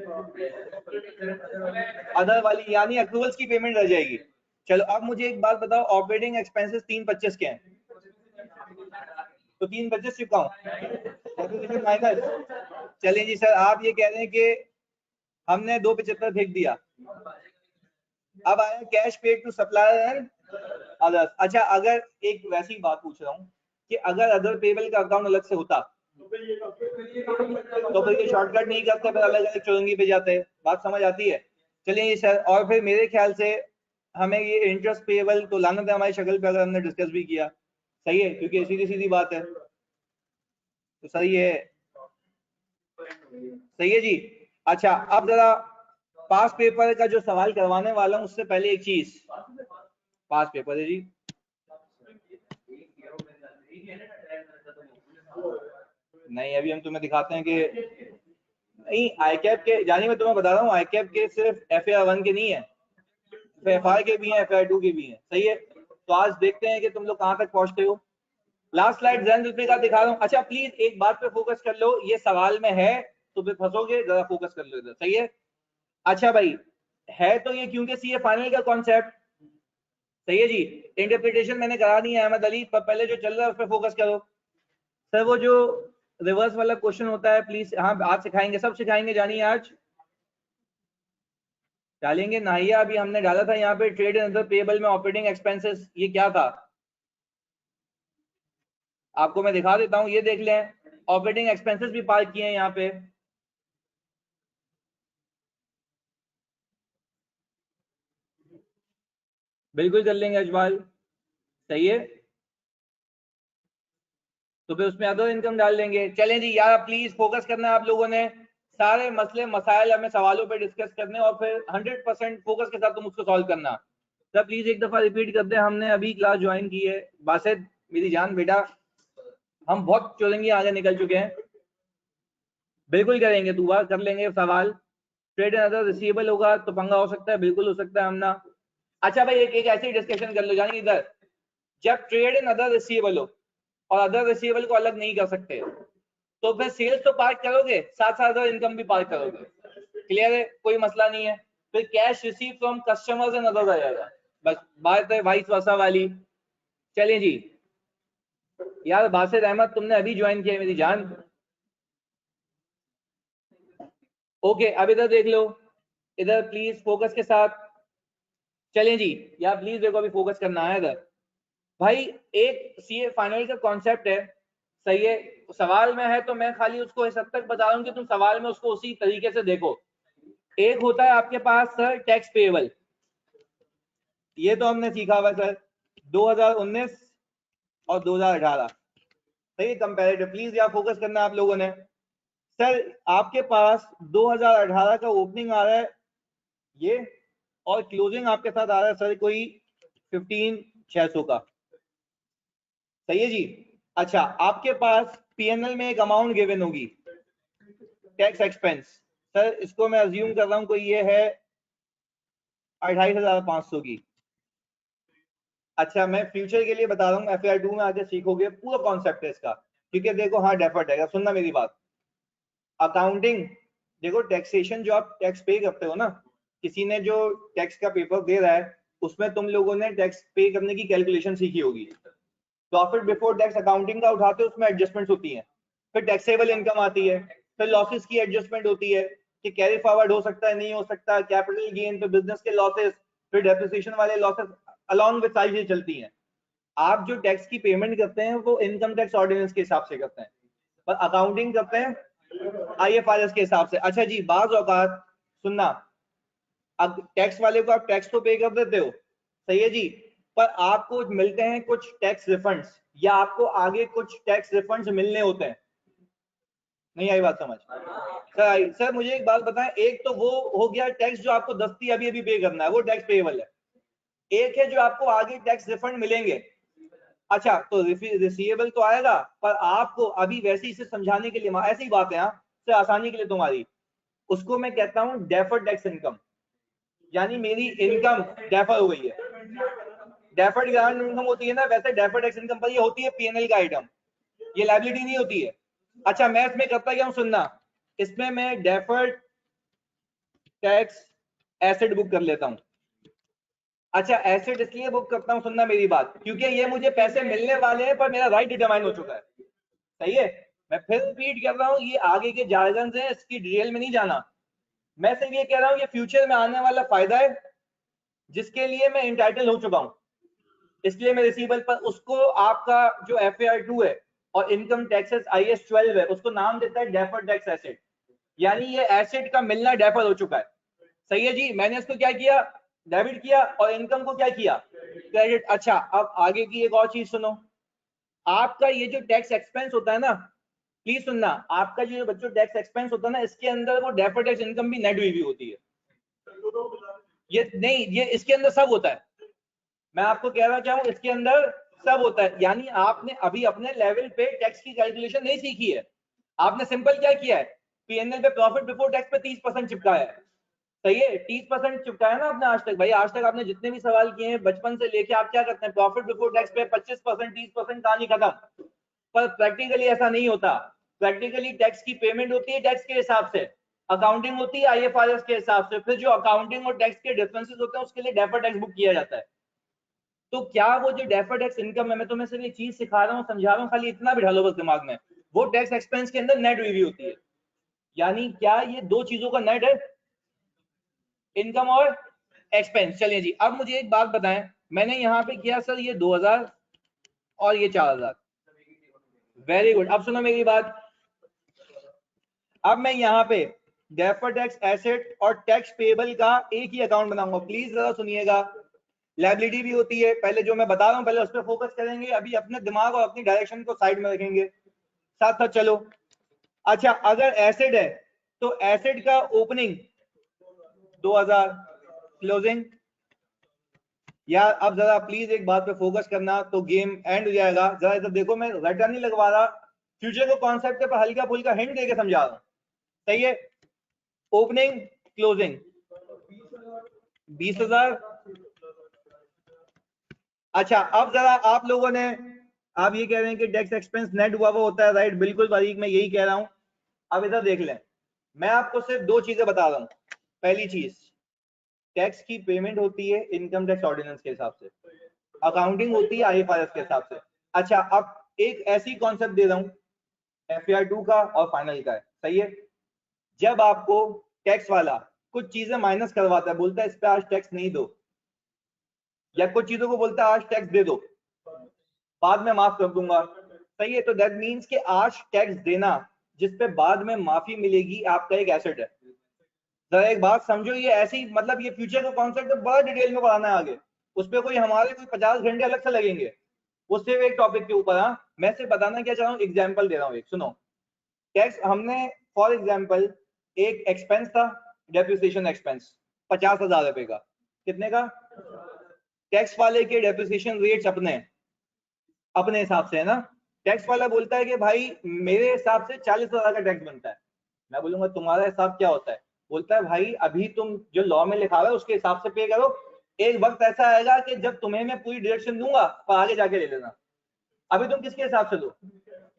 अदर वाली यानी अक्रूवल्स की पेमेंट रह जाएगी। चलो अब मुझे एक बात बताओ, ऑपरेटिंग एक्सपेंसेस 325 के हैं, तो 325 चुका हूं माइनस। चलिए जी सर आप ये कह रहे हैं कि हमने 275 फेंक दिया, अब आया cash paid to supplier and others. अच्छा अगर एक वैसी बात पूछ रहा हूँ कि अगर अदर पेबल का अकाउंट अलग से होता तो फिर ये शॉर्टकट नहीं करते, फिर अलग अलग चुरंगी पे जाते। बात समझ आती है? चलिए सर, और फिर मेरे ख्याल से हमें ये इंटरेस्ट पेबल तो लाना था हमारी शक्ल पे, अगर हमने डिस्कस भी किया, सही है, क्योंकि सीधी सीधी बात है। तो सही है, सही है जी। अच्छा अब जरा पास पेपर का जो सवाल करवाने वाला हूं उससे पहले एक चीज, पास पेपर है जी, नहीं अभी हम तुम्हें दिखाते हैं कि नहीं आईकैप के, जानी मैं तुम्हें बता रहा हूँ आईकैप के सिर्फ FAR1 के नहीं है, FAR के भी हैं, FAR2 के भी हैं, सही है। तो आज देखते हैं कि तुम लोग कहां तक पहुंचते हो। लास्ट स्लाइड जैन जुल्फिकार दिखा रहा हूँ। अच्छा प्लीज एक बात पे फोकस कर लो, ये सवाल में है तो फिर फंसोगे, जरा फोकस कर लो इधर, सही है। अच्छा भाई है तो ये क्योंकि सीए फाइनल का कॉन्सेप्ट, सही है जी। इंटरप्रिटेशन मैंने करा दी है अहमद अली, पर पहले जो चल रहा है उस पर फोकस करो। सर वो जो रिवर्स वाला क्वेश्चन होता है प्लीज, हाँ आज सिखाएंगे, सब सिखाएंगे जानिए आज डालेंगे। नाहिया अभी हमने डाला था यहाँ पे ट्रेड एंड अदर पेएबल में ऑपरेटिंग एक्सपेंसेस, ये क्या था आपको मैं दिखा देता हूँ, ये देख लें। ऑपरेटिंग एक्सपेंसेस भी पार्क किए हैं यहाँ पे, बिल्कुल कर लेंगे अजमाल, सही है। तो फिर उसमें अदर इनकम डाल देंगे। चलें जी यार प्लीज फोकस करना है आप लोगों ने, सारे मसले मसाइल हमें सवालों पे डिस्कस करने और फिर 100% फोकस के साथ तुम उसको सॉल्व करना। सर प्लीज एक दफा रिपीट कर दे, हमने अभी क्लास ज्वाइन की है। बासित मेरी जान बेटा, हम बहुत चुरंगी आगे निकल चुके हैं, बिल्कुल करेंगे, दोबारा कर लेंगे सवाल। ट्रेड एंड अदर रिसीवेबल होगा तो पंगा हो सकता है, बिल्कुल हो सकता है हमना। अच्छा भाई एक ऐसी डिस्कशन कर लो जानी इधर, जब ट्रेड एंड अदर रिसीवेबल हो और अदर रिसीवेबल को अलग नहीं कर सकते तो फिर सेल्स तो पार्क करोगे, साथ साथ अदर इनकम भी पार्क करोगे। क्लियर है, कोई मसला नहीं है। फिर cash receive from customers and other आ जाएगा, बस बात है वाइस वर्सा वाली। चलिए जी, यार बासिर अहमद तुमने अभी ज्वाइन किया मेरी जान। ओके अब इधर देख लो, इधर प्लीज फोकस के साथ। चलें जी, यार प्लीज देखो अभी फोकस करना है इधर। भाई एक सीए फाइनल का कॉन्सेप्ट है, सही है, सवाल में है तो मैं खाली उसको इस हद तक बता रहा हूँ कि तुम सवाल में उसको उसी तरीके से देखो। एक होता है आपके पास सर टैक्स पेएबल, ये तो हमने सीखा हुआ सर 2019 और 2018, सही है कंपैरेटिव। प्लीज यार फोकस करना आप लोगों ने। सर आपके पास 2018 का ओपनिंग आ रहा है ये, और क्लोजिंग आपके साथ आ रहा है सर कोई 15,600 का, सही है जी। अच्छा आपके पास पीएनएल में एक अमाउंट गिवन होगी टैक्स एक्सपेंस, सर इसको मैं अज्यूम कर रहा हूं कोई ये है 28,500 की। अच्छा मैं फ्यूचर के लिए बता रहा हूँ, FAR2 में आके सीखोगे पूरा कॉन्सेप्ट है इसका, क्योंकि देखो हाँ डेफर्ड है, सुनना मेरी बात। अकाउंटिंग देखो, टैक्सेशन जो आप टैक्स पे करते हो ना, किसी ने जो टैक्स का पेपर दे रहा है उसमें तुम लोगों ने टैक्स पे करने की कैलकुलेशन सीखी होगी। प्रॉफिट बिफोर टैक्स अकाउंटिंग का उठाते हो, उसमें एडजस्टमेंट्स होती हैं, फिर टैक्सेबल इनकम आती है, फिर लॉसेस की एडजस्टमेंट होती है कि कैरी फॉरवर्ड हो सकता है नहीं हो सकता, कैपिटल गेन पे बिजनेस के लॉसेस, फिर डेप्रिसिएशन वाले लॉसेस अलॉन्ग विद सारी चीजें चलती हैं। आप जो टैक्स की पेमेंट करते हैं वो इनकम टैक्स ऑर्डिनेंस के हिसाब से करते हैं, पर अकाउंटिंग करते हैं IFRS के हिसाब से। अच्छा जी, बाज औकात सुनना, अब टैक्स वाले को आप टैक्स तो पे कर देते हो, सही है जी, पर आपको मिलते हैं कुछ टैक्स रिफंड्स, या आपको आगे कुछ टैक्स रिफंड्स मिलने होते हैं। नहीं आई बात समझ? सर मुझे एक बात बताएं, एक तो वो हो गया टैक्स जो आपको दस्ती अभी अभी पे करना है, वो टैक्स पेएबल है। एक है जो आपको आगे टैक्स रिफंड मिलेंगे। अच्छा तो रिसीवेबल तो आएगा, पर आपको अभी वैसे ही इसे समझाने के लिए ऐसी ही बात है, हाँ से आसानी के लिए तुम्हारी, उसको मैं कहता हूं डेफर्ड टैक्स इनकम, यानी मेरी इनकम डेफर हो गई है। डेफर्ड ग्रांट इनकम होती है ना, वैसे डेफर्ड टैक्स इनकम पर ये होती है पीएनएल का आइटम, ये लायबिलिटी नहीं होती है। अच्छा मैं इसमें करता क्या हूं सुनना, इसमें मैं डेफर्ड टैक्स एसेट बुक कर लेता हूं। अच्छा एसेट इसलिए बुक करता हूं, सुनना मेरी बात, क्योंकि ये मुझे पैसे मिलने वाले हैं पर मेरा राइट डिटरमाइन हो चुका है, सही है। मैं फिर रिपीट कर रहा हूं, ये आगे के जार्गन हैं, इसकी डिटेल में नहीं जाना। मैं सिर्फ ये कह रहा हूं ये फ्यूचर में आने वाला फायदा है जिसके लिए मैं इंटाइटल हो चुका हूं, इसलिए मैं रिसीवेबल पर उसको आपका जो FAR2 है और इनकम टैक्सेस IS12 है उसको नाम देता है डेफर्ड टैक्स एसेट, यानी ये एसेट का मिलना डेफर हो चुका है, सही है जी। मैंने इसको क्या किया, डेबिट किया, और इनकम को क्या किया, क्रेडिट। अच्छा अब आगे की एक और चीज सुनो, आपका ये जो टैक्स एक्सपेंस होता है ना, प्लीज सुनना, आपका जो बच्चों टैक्स एक्सपेंस होता है ना, इसके अंदर वो डेफर्ड टैक्स इनकम भी नेट हुई भी होती है। ये नहीं, ये इसके अंदर सब होता है, मैं आपको कह रहा चाहूँ इसके अंदर सब होता है, यानी आपने अभी अपने लेवल पे टैक्स की कैलकुलेशन नहीं सीखी है। आपने सिंपल क्या किया है, पीएनएल पे प्रॉफिट बिफोर टैक्स पे 30% चिपकाया है, सही है, 30% चिपकाया ना आपने आज तक। भाई आज तक आपने जितने भी सवाल किए हैं बचपन से लेके आप क्या करते हैं, प्रॉफिट बिफोर टैक्स पे 25%, 30%, कहानी खत्म। पर प्रैक्टिकली ऐसा नहीं होता, प्रैक्टिकली टैक्स की पेमेंट होती है टैक्स के हिसाब से, अकाउंटिंग होती है IFRS के हिसाब से, फिर जो अकाउंटिंग और टैक्स के डिफरेंसेस होते हैं उसके लिए डेफर्ड टैक्स बुक किया जाता है। तो क्या वो जो डेफर्ड टैक्स इनकम है, मैं तुम्हें सिर्फ एक चीज सिखा रहा हूँ, समझा रहा हूँ, खाली इतना बिठा लो बस दिमाग में, वो टैक्स एक्सपेंस के अंदर नेट रिव्यू होती है, यानी क्या ये दो चीजों का नेट है, इनकम और एक्सपेंस। चलिए जी, अब मुझे एक बात बताएं, मैंने यहाँ पे किया सर ये 2000 और ये 4000, वेरी गुड। अब सुनो मेरी बात, अब मैं यहाँ पे डेफर्ड टैक्स एसेट और टैक्स पेबल का एक ही अकाउंट बनाऊंगा, प्लीज जरा सुनिएगा। लायबिलिटी भी होती है, पहले जो मैं बता रहा हूँ पहले उस पर फोकस करेंगे, अभी अपने दिमाग और अपनी डायरेक्शन को साइड में रखेंगे, साथ साथ चलो। अच्छा अगर एसेट है तो एसेट का ओपनिंग 2000, क्लोजिंग, यार अब जरा प्लीज एक बात पे फोकस करना तो गेम एंड हो जाएगा। जरा इधर देखो, मैं रटा नहीं लगवा रहा, फ्यूचर को कॉन्सेप्ट पर हल्का फुल्का हिंट देके समझा रहा हूँ, सही है। Opening closing 20,000। अच्छा अब जरा आप लोगों ने, आप ये कह रहे हैं कि टैक्स एक्सपेंस नेट हुआ वो होता है, राइट, बिल्कुल बारीक मैं यही कह रहा हूं। अब इधर देख लें, मैं आपको सिर्फ दो चीजें बता रहा हूं। पहली चीज, टैक्स की पेमेंट होती है इनकम टैक्स ऑर्डिनेंस के हिसाब से, अकाउंटिंग होती है आईएफआरएस के हिसाब से। अच्छा अब एक ऐसी कॉन्सेप्ट दे रहा हूं, एफआर 2 का और फाइनल का है, सही है। जब आपको टैक्स वाला कुछ चीजें माइनस करवाता है, बोलता है इस पे आज टैक्स नहीं दो, या कुछ चीजों को बोलता है आज टैक्स दे दो, बाद में माफ कर दूंगा, सही है। तो दैट मीन्स कि आज टैक्स देना जिस पे बाद में माफी मिलेगी, आपका एक एसेट है। जरा एक बात समझो, ये ऐसी मतलब ये फ्यूचर का कॉन्सेप्ट है, बड़ा डिटेल में पढ़ाना है आगे, उस पर कोई हमारे कोई 50 घंटे अलग से लगेंगे, वो सिर्फ एक टॉपिक के ऊपर। हाँ मैं सिर्फ बताना क्या चाह रहा हूँ, एग्जाम्पल दे रहा हूँ एक, सुनो। टैक्स हमने फॉर एग्जाम्पल एक एक्सपेंस था, डेप्रिसिएशन एक्सपेंस 50,000 रुपए का, कितने का? टैक्स वाले के डेप्रिसिएशन रेट्स अपने अपने हिसाब से है ना। टैक्स वाला बोलता है कि भाई मेरे हिसाब से 40,000 का टैक्स बनता है। मैं बोलूंगा तुम्हारा हिसाब क्या होता है? बोलता है भाई अभी तुम जो लॉ में लिखा हुआ है उसके हिसाब से पे करो, एक वक्त ऐसा आएगा कि जब तुम्हें मैं पूरी डायरेक्शन दूंगा और आगे जाके ले लेना। अभी तुम किसके हिसाब से दो?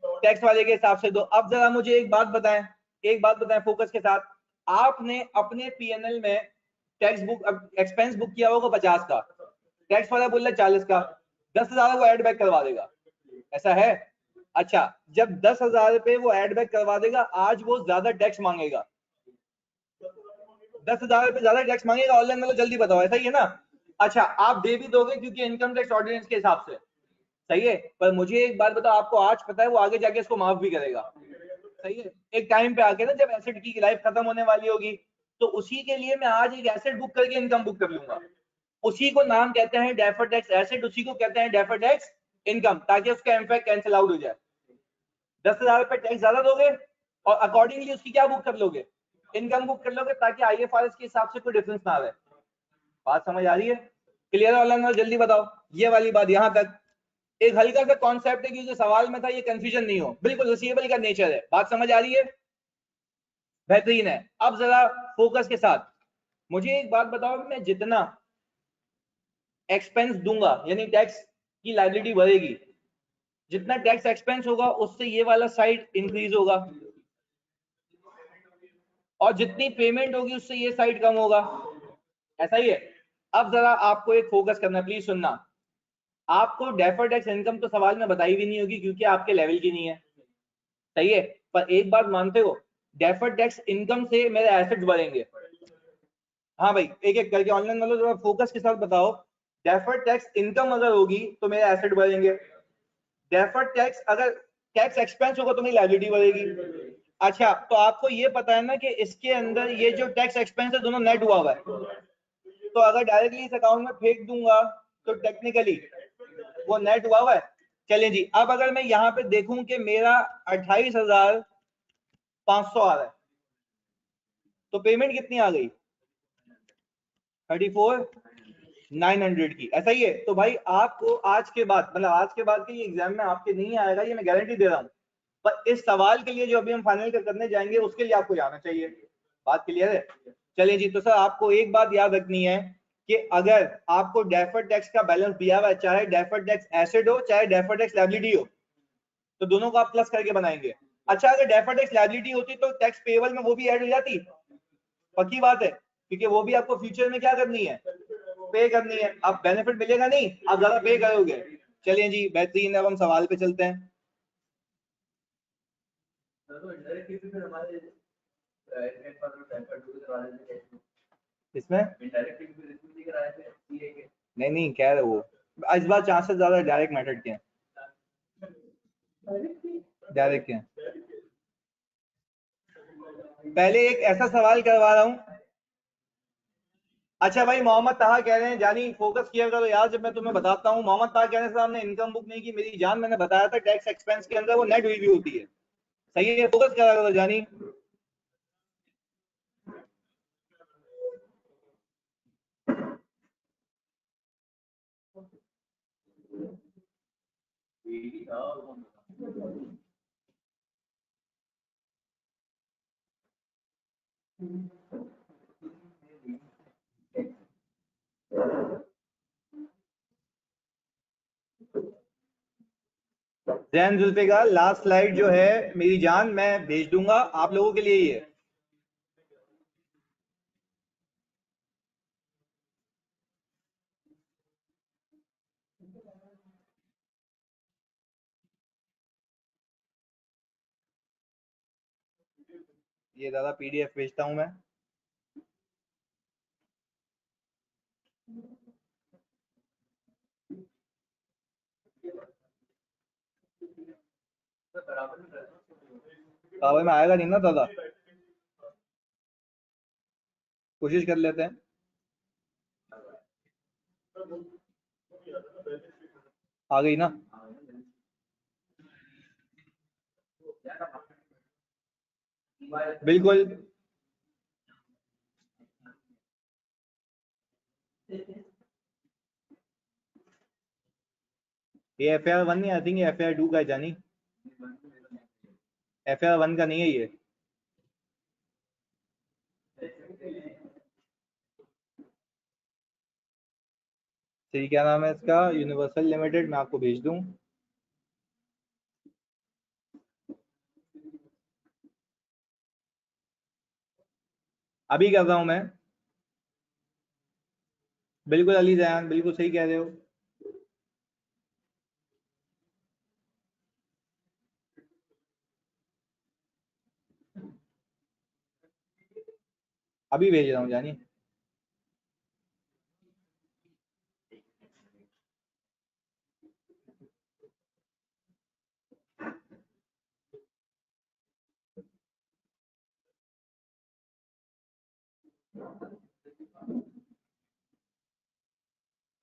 टैक्स वाले के हिसाब से दो। अब जरा मुझे एक बात बताएं, एक बात बताएं फोकस के साथ। आपने अपने पीएनएल में टैक्स बुक एक्सपेंस बुक किया होगा 50 का, टैक्स वाला बोल रहा है 40 का, 10,000 वो एड बैक करवा देगा, ऐसा है? अच्छा जब 10,000 रुपए वो एड बैक करवा देगा, आज वो ज्यादा टैक्स मांगेगा, 10,000 रुपए ज्यादा टैक्स मांगेगा, ऑनलाइन वाला जल्दी बताओ, ऐसा ही है ना? अच्छा आप दे भी दोगे क्योंकि इनकम टैक्स ऑर्डिनेंस के हिसाब से, सही है। पर मुझे एक बात बताओ, आपको आज पता है वो आगे जाके इसको माफ भी करेगा, सही है। एक टाइम पे आके ना जब एसेट की लाइफ खत्म होने वाली होगी, तो उसी के लिए मैं आज एक एसेट बुक करके इनकम बुक कर लूंगा, उसी को नाम कहते हैं डेफर्ड टैक्स एसेट, उसी को कहते हैं डेफर्ड टैक्स इनकम, ताकि उसका इम्पैक्ट कैंसिल आउट हो जाए। 10,000 रुपए टैक्स ज्यादा दोगे और अकॉर्डिंगली उसकी क्या बुक कर लोगे? इनकम बुक कर लोगे, ताकि आईएफआरएस के हिसाब से कोई डिफरेंस ना आए। बात समझ आ रही है? क्लियर है ऑनलाइन? जल्दी बताओ ये वाली बात यहां तक। एक हल्का सा कॉन्सेप्ट है कि जो सवाल में था ये कंफ्यूजन नहीं हो, बिल्कुल रिसीवेबल का नेचर है। बात समझ आ रही है? बेहतरीन है। अब जरा फोकस के साथ मुझे एक बात बताओ, मैं जितना एक्सपेंस दूंगा यानी टैक्स की लायबिलिटी बढ़ेगी, जितना टैक्स एक्सपेंस होगा उससे ये वाला साइड इंक्रीज होगा, और जितनी पेमेंट होगी उससे ये साइड कम होगा, ऐसा ही है। अब जरा आपको एक फोकस करना, प्लीज सुनना। आपको डेफर्ड टैक्स इनकम तो सवाल में बताई भी नहीं होगी क्योंकि आपके लेवल की नहीं है, सही है। पर एक बात मानते हो, डेफर्ड टैक्स इनकम से मेरे एसेट्स बढ़ेंगे। हाँ भाई एक एक करके ऑनलाइन वालों जरा फोकस के साथ बताओ, डेफर्ड टैक्स इनकम अगर होगी तो मेरे एसेट बढ़ेंगे, डेफर्ड टैक्स अगर टैक्स एक्सपेंस होगा तो मेरी लायबिलिटी बढ़ेगी। अच्छा तो आपको ये पता है ना कि इसके अंदर ये जो टैक्स एक्सपेंस है दोनों नेट हुआ हुआ है, तो अगर डायरेक्टली इस अकाउंट में फेंक दूंगा तो टेक्निकली वो नेट हुआ हुआ है। चलिए जी, अब अगर मैं यहाँ पे देखूं कि मेरा 28,500 आ रहा है, तो पेमेंट कितनी आ गई? 34,900 की, ऐसा ही है। तो भाई आपको आज के बाद मतलब आज के बाद के ये एग्जाम में आपके नहीं आएगा, ये मैं गारंटी दे रहा हूँ। पर इस सवाल के लिए जो अभी हम फाइनल करने जाएंगे उसके लिए आपको जाना चाहिए। बात क्लियर है? चलिए जी, तो सर आपको एक बात याद रखनी है कि अगर आपको डेफर्ड टैक्स का बैलेंस दिया हुआ है, चाहे डेफर्ड टैक्स एसेट हो चाहे डेफर्ड टैक्स लायबिलिटी हो, तो दोनों को आप प्लस करके बनाएंगे। अच्छा अगर डेफर्ड टैक्स लायबिलिटी होती तो टैक्स पेबल में वो भी ऐड हो जाती, पक्की बात है, क्योंकि वो भी आपको फ्यूचर में क्या करनी है? पे करनी है। अब बेनिफिट मिलेगा नहीं, आप ज्यादा पे करोगे। चलिए जी बेहतरीन, अब हम सवाल पे चलते हैं। इसमें नहीं नहीं कह रहे वो इस बार चांसेस ज्यादा डायरेक्ट मेथड के हैं, डायरेक्ट के हैं। पहले एक ऐसा सवाल करवा रहा हूँ। अच्छा भाई मोहम्मद ताहा कह रहे हैं जानी फोकस किया करो यार, जब मैं तुम्हें बताता हूँ। मोहम्मद ताहा कह रहे हैं साहब ने इनकम बुक नहीं की, मेरी जान मैंने बताया था टैक्स एक्सपेंस के अंदर वो नेट हुई भी होती है, सही है। फोकस करा करो जानी। जैन जुल्फिकार, लास्ट स्लाइड जो है मेरी जान मैं भेज दूंगा आप लोगों के लिए ही है। ये दादा पीडीएफ भेजता हूं मैं। पावर में आएगा नहीं ना दादा, कोशिश कर लेते हैं। आ गई ना? बिल्कुल। ये FIR 1 नहीं, आई थिंक ये FIR 2 का है जानी। FIR 1 का नहीं है ये। सही क्या नाम है इसका, यूनिवर्सल लिमिटेड, मैं आपको भेज दूं। अभी कर रहा हूं मैं। बिल्कुल अली जयान, बिल्कुल सही कह रहे हो। अभी भेज रहा हूँ जानी।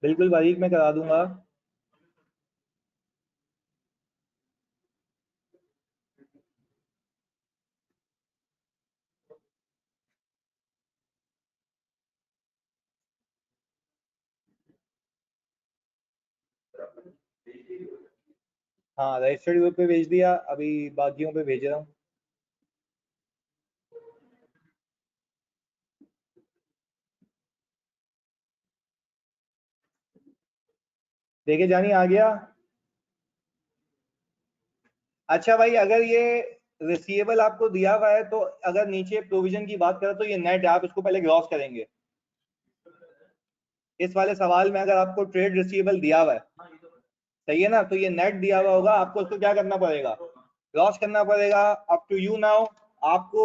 बिल्कुल बारीक में करा दूंगा। हाँ रजिस्टर्ड ग्रुप पे भेज दिया, अभी बाकियों पे भेज रहा हूँ। देखे जानी आ गया। अच्छा भाई, अगर ये रिसीवेबल आपको दिया हुआ है तो अगर नीचे प्रोविजन की बात करें तो ये नेट है, आप इसको पहले ग्रॉस करेंगे। इस वाले सवाल में अगर आपको ट्रेड रिसीवेबल दिया हुआ है, सही है ना, तो ये नेट दिया हुआ होगा, आपको उसको क्या करना पड़ेगा, क्रॉस करना पड़ेगा। Up to you now. आपको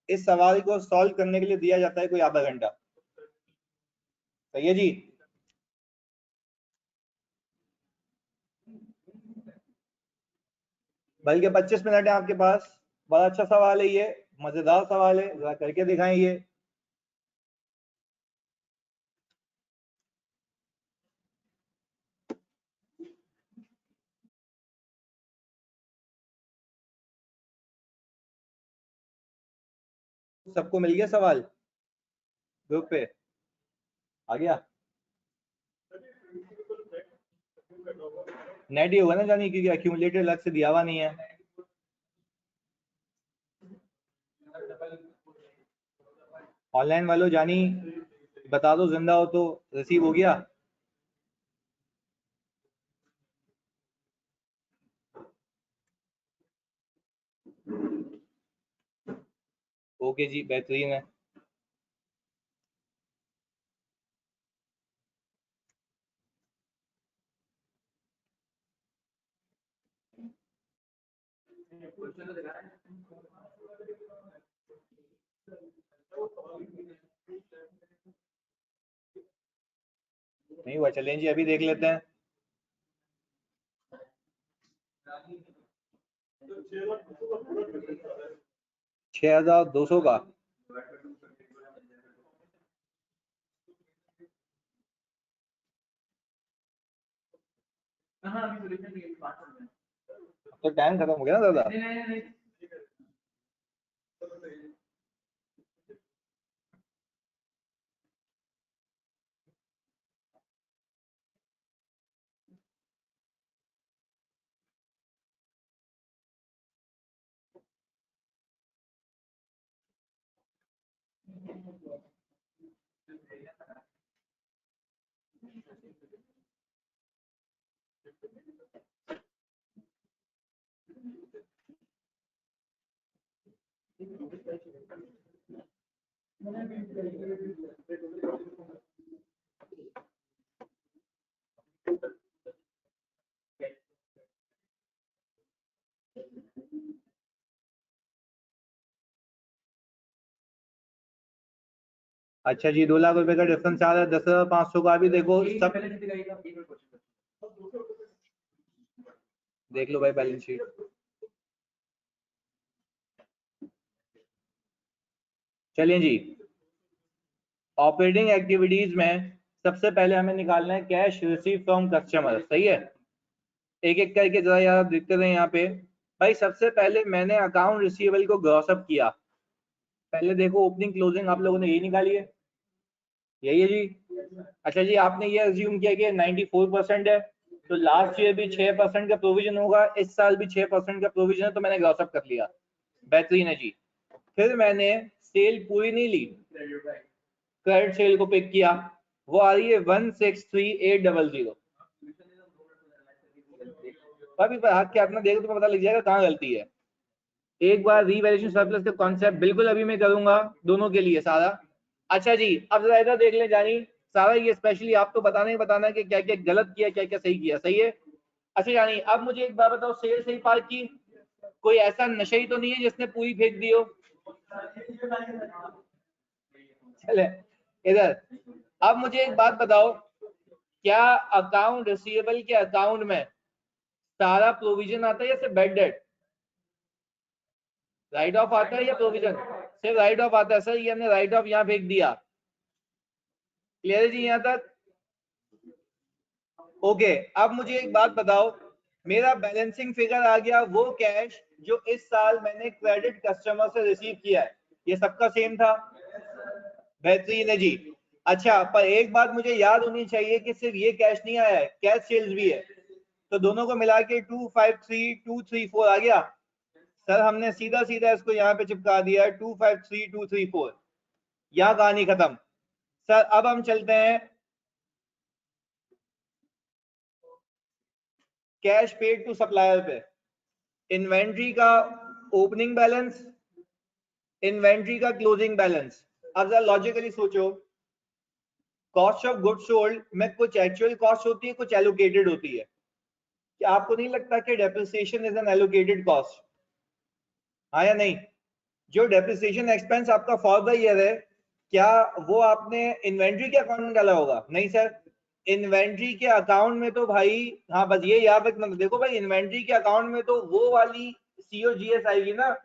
इस सवाल को सॉल्व करने के लिए दिया जाता है कोई आधा घंटा। सही है जी। बल्कि 25 मिनट है आपके पास। बड़ा अच्छा सवाल है ये, मजेदार सवाल है, जरा करके दिखाएं ये। सबको मिल गया सवाल ग्रुप पे? आ गया? नेट ही होगा ना जानी, क्योंकि एक्यूमुलेटर अलग से दिया हुआ नहीं है। ऑनलाइन वालों जानी बता दो, जिंदा हो तो रिसीव हो गया। ओके जी, बेहतरीन है। नहीं हुआ, चलें जी अभी देख लेते हैं। 6200 का। तो टाइम खत्म हो गया ना दादा। अच्छा जी, 2 लाख रुपए का डिफरेंस आ रहा है, 10,500 का भी देखो सब देख लो भाई बैलेंस शीट। चलिए जी, ऑपरेटिंग एक्टिविटीज में सबसे पहले हमें निकालना है कैश रिसीव फ्रॉम कस्टमर। सही है, एक एक करके जरा यार देखते रहे यहाँ पे। भाई सबसे पहले मैंने अकाउंट रिसीवेबल को ग्रॉस अप किया। पहले देखो ओपनिंग क्लोजिंग आप लोगों ने यही निकाली है, यही है जी। अच्छा जी, आपने ये अज्यूम किया कि 94% है, तो लास्ट ईयर भी 6% का प्रोविजन होगा, इस साल भी 6% का प्रोविजन है, तो मैंने ग्रॉस अप कर लिया। बेहतरीन है जी। फिर मैंने सेल पूरी नहीं ली, क्रेडिट सेल को पिक किया, वो आ रही है 163800। अभी हाथ के हाथ में देखो तो पता लग जाएगा कहाँ गलती है। एक बार रीवैल्यूएशन सरप्लस का कॉन्सेप्ट बिल्कुल अभी मैं करूंगा दोनों के लिए सारा। अच्छा जी, अब जरा इधर देख लें जानी सारा, ये स्पेशली आपको बताना ही बताना है कि क्या क्या गलत किया क्या क्या सही किया। सही है। अच्छा जानी, अब मुझे एक बात बताओ, सेल सही पार्क की, कोई ऐसा नशा ही तो नहीं है जिसने पूरी फेंक दी हो? चले इधर, अब मुझे एक बात बताओ, क्या अकाउंट रिसीवेबल के अकाउंट में सारा प्रोविजन आता है या सिर्फ बैड डेट? राइट ऑफ आता है या प्रोविजन? सिर्फ राइट ऑफ आता है। सर ये हमने राइट ऑफ यहाँ फेंक दिया। क्लियर है जी यहाँ तक? ओके, अब मुझे एक बात बताओ, मेरा बैलेंसिंग फिगर आ गया वो कैश जो इस साल मैंने क्रेडिट कस्टमर से रिसीव किया है, ये सबका सेम था। बेहतरीन है जी। अच्छा, पर एक बात मुझे याद होनी चाहिए कि सिर्फ ये कैश नहीं आया है, कैश सेल्स भी है, तो दोनों को मिला के 253234 आ गया। सर हमने सीधा सीधा इसको यहाँ पे चिपका दिया 253234, यहाँ कहानी खत्म। सर अब हम चलते हैं कैश पेड टू सप्लायर पे। इन्वेंट्री का ओपनिंग बैलेंस, इन्वेंट्री का क्लोजिंग बैलेंस। अब जरा लॉजिकली सोचो, कॉस्ट ऑफ गुड्स सोल्ड में कुछ एक्चुअल कॉस्ट होती है, कुछ एलोकेटेड होती है। क्या आपको नहीं लगता कि depreciation is an allocated cost? हाँ या नहीं? जो डेप्रिसिएशन एक्सपेंस आपका फॉर द ईयर है, क्या वो आपने इन्वेंट्री के अकाउंट में डाला होगा? नहीं सर, इन्वेंट्री के अकाउंट में तो भाई, हाँ बस ये याद रखना, देखो भाई इन्वेंट्री के अकाउंट में तो वो वाली सीओजीएस आएगी ना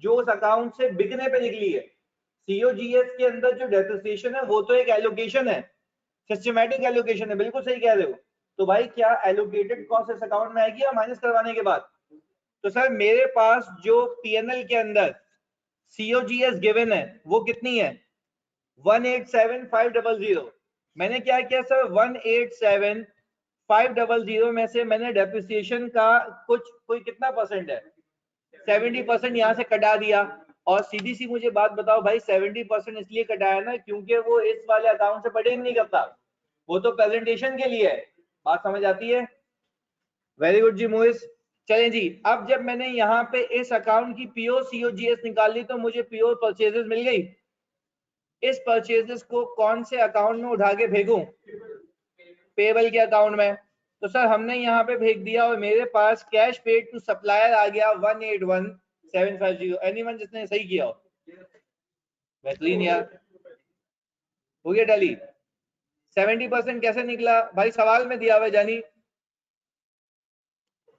जो उस अकाउंट से बिकने पे निकली है। सीओजीएस के अंदर जो डेप्रिसिएशन है वो तो एक एलोकेशन है, सिस्टमैटिक एलोकेशन है। बिल्कुल सही कह रहे हो। तो भाई क्या एलोकेटेड कॉस्ट इस अकाउंट में आएगी या माइनस करवाने के बाद? तो सर मेरे पास जो पीएनएल के अंदर सीओजीएस गिवन है वो कितनी है? 187500। मैंने क्या किया सर, 187500 में से मैंने डेप्रिसिएशन का कुछ कोई कितना परसेंट है, 70% यहाँ से कटा दिया। और सीधी सी मुझे बात बताओ भाई, 70% इसलिए कटाया ना क्योंकि वो इस वाले अकाउंट से पर्टेन नहीं करता, वो तो प्रेजेंटेशन के लिए है। बात समझ आती है? वेरी गुड जी मोइस। चलें जी, अब जब मैंने यहाँ पे इस अकाउंट की पीओ सीओजीएस निकाली तो मुझे पीओ परचेजेस मिल गई। इस परचेजेस को कौन से अकाउंट में उठा के भेजूं? पेबल के अकाउंट में। तो सर हमने यहाँ पे भेज दिया और मेरे पास कैश पेड टू सप्लायर आ गया 181750। एनीवन जिसने सही किया हो? बेहतरीन यार, हो गया टैली। 70% कैसे निकला भाई? सवाल में दिया हुआ जानी,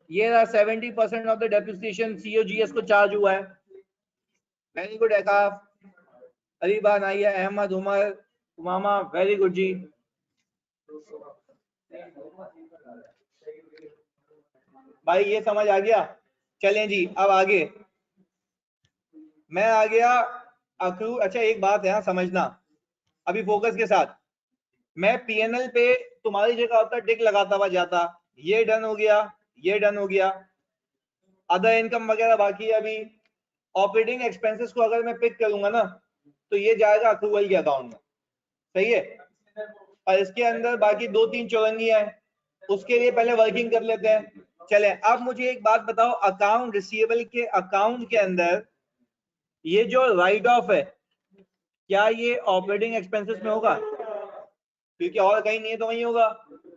ये रहा 70% ऑफ द डेप्रिसिएशन सीओजीएस को चार्ज हुआ है। वेरी गुड एकाफ, अलीबान आइया, Ahmad, Umar, Umama, very good जी। भाई ये समझ आ गया? चलें जी अब आगे मैं आ गया अक्रू। अच्छा एक बात है समझना, अभी फोकस के साथ। मैं पीएनएल पे तुम्हारी जगह होता टिक लगाता हुआ जाता, ये डन हो गया, ये डन हो गया, अदर इनकम वगैरह बाकी है अभी। ऑपरेटिंग एक्सपेंसेस को अगर मैं पिक करूंगा ना तो ये जाएगा अक्रूवल के अकाउंट में। सही है। और इसके अंदर बाकी 2-3 चौरंगियां हैं, उसके लिए पहले वर्किंग कर लेते हैं। चले, अब मुझे एक बात बताओ, अकाउंट रिसीवेबल के अकाउंट के अंदर ये जो राइट ऑफ है, क्या ये ऑपरेटिंग एक्सपेंसेस में होगा? क्योंकि और कहीं नहीं है तो वहीं होगा,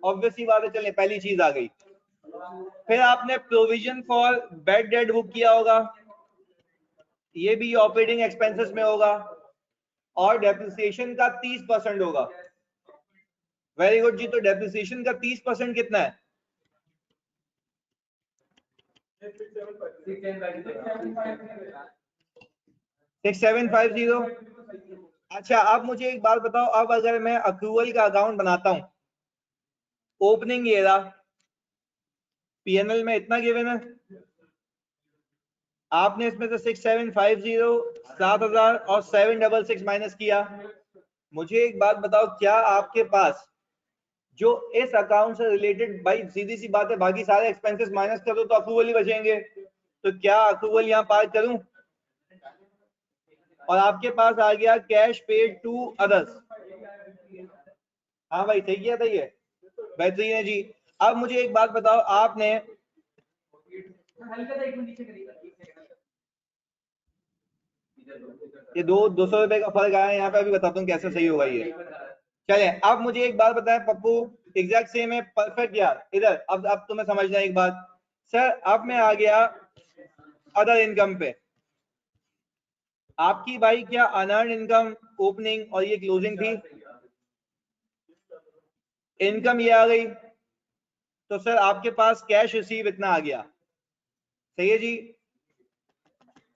ऑब्वियस सी बात है। चले, पहली चीज आ गई। फिर आपने provision for bad debt book किया होगा, ये भी ऑपरेटिंग एक्सपेंसेस में होगा, और डेप्रिसिएशन का 30% होगा। वेरी गुड जी। तो डेप्रिसिएशन का 30% कितना है? 6750। अच्छा, अब मुझे एक बात बताओ, अब अगर मैं अक्रूवल का अकाउंट बनाता हूं, ओपनिंग ये रहा, पीएनएल में इतना गिवन है, आपने इसमें से 6750 7000 और 766 माइनस किया। मुझे एक बात बताओ, क्या आपके पास जो इस अकाउंट से रिलेटेड, भाई सीधी सी बात है, बाकी सारे एक्सपेंसेस माइनस कर दो तो अक्रूवल ही बचेंगे, तो क्या अक्रूवल यहां पार करूं? और आपके पास आ गया कैश पेड टू अदर्स। हाँ भाई, सही किया था ये, बेहतरीन है जी। अब मुझे एक बात बताओ, आपने ये 200 रुपए का फर्क आया यहाँ पे, अभी बताता हूँ कैसे सही होगा ये। चले, अब मुझे एक बात बताएं पप्पू, एग्जैक्ट सेम है, परफेक्ट यार। इधर अब तुम्हें समझना एक बात सर। अब मैं आ गया अदर इनकम पे। आपकी भाई क्या अनअर्न्ड इनकम ओपनिंग और ये क्लोजिंग थी, इनकम ये आ गई, तो सर आपके पास कैश रिसीव इतना आ गया। सही है जी।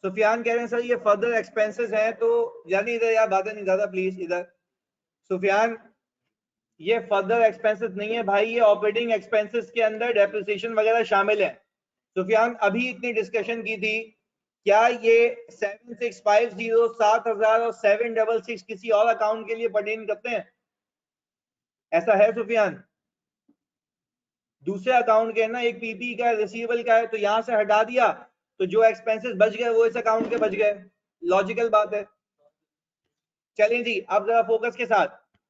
सुफियान कह रहे हैं सर ये फर्दर एक्सपेंसेस है, तो यानी इधर यार बातें नहीं ज्यादा प्लीज इधर। सुफियान, ये फर्दर एक्सपेंसेस नहीं है भाई, ये ऑपरेटिंग एक्सपेंसेस के अंदर डेप्रिसिएशन वगैरह शामिल है। सुफियान, अभी इतनी डिस्कशन की थी, क्या ये 7650 7000 और 766 किसी और अकाउंट के लिए पर्टेन करते हैं? ऐसा है सुफियान? दूसरे अकाउंट के ना, एक पीपी का रिसीवेबल का है, तो यहां से हटा दिया तो जो एक्सपेंसेस बच गए वो इस अकाउंट के बच गए। लॉजिकल बात है। चलें जी, अब जरा फोकस के साथ।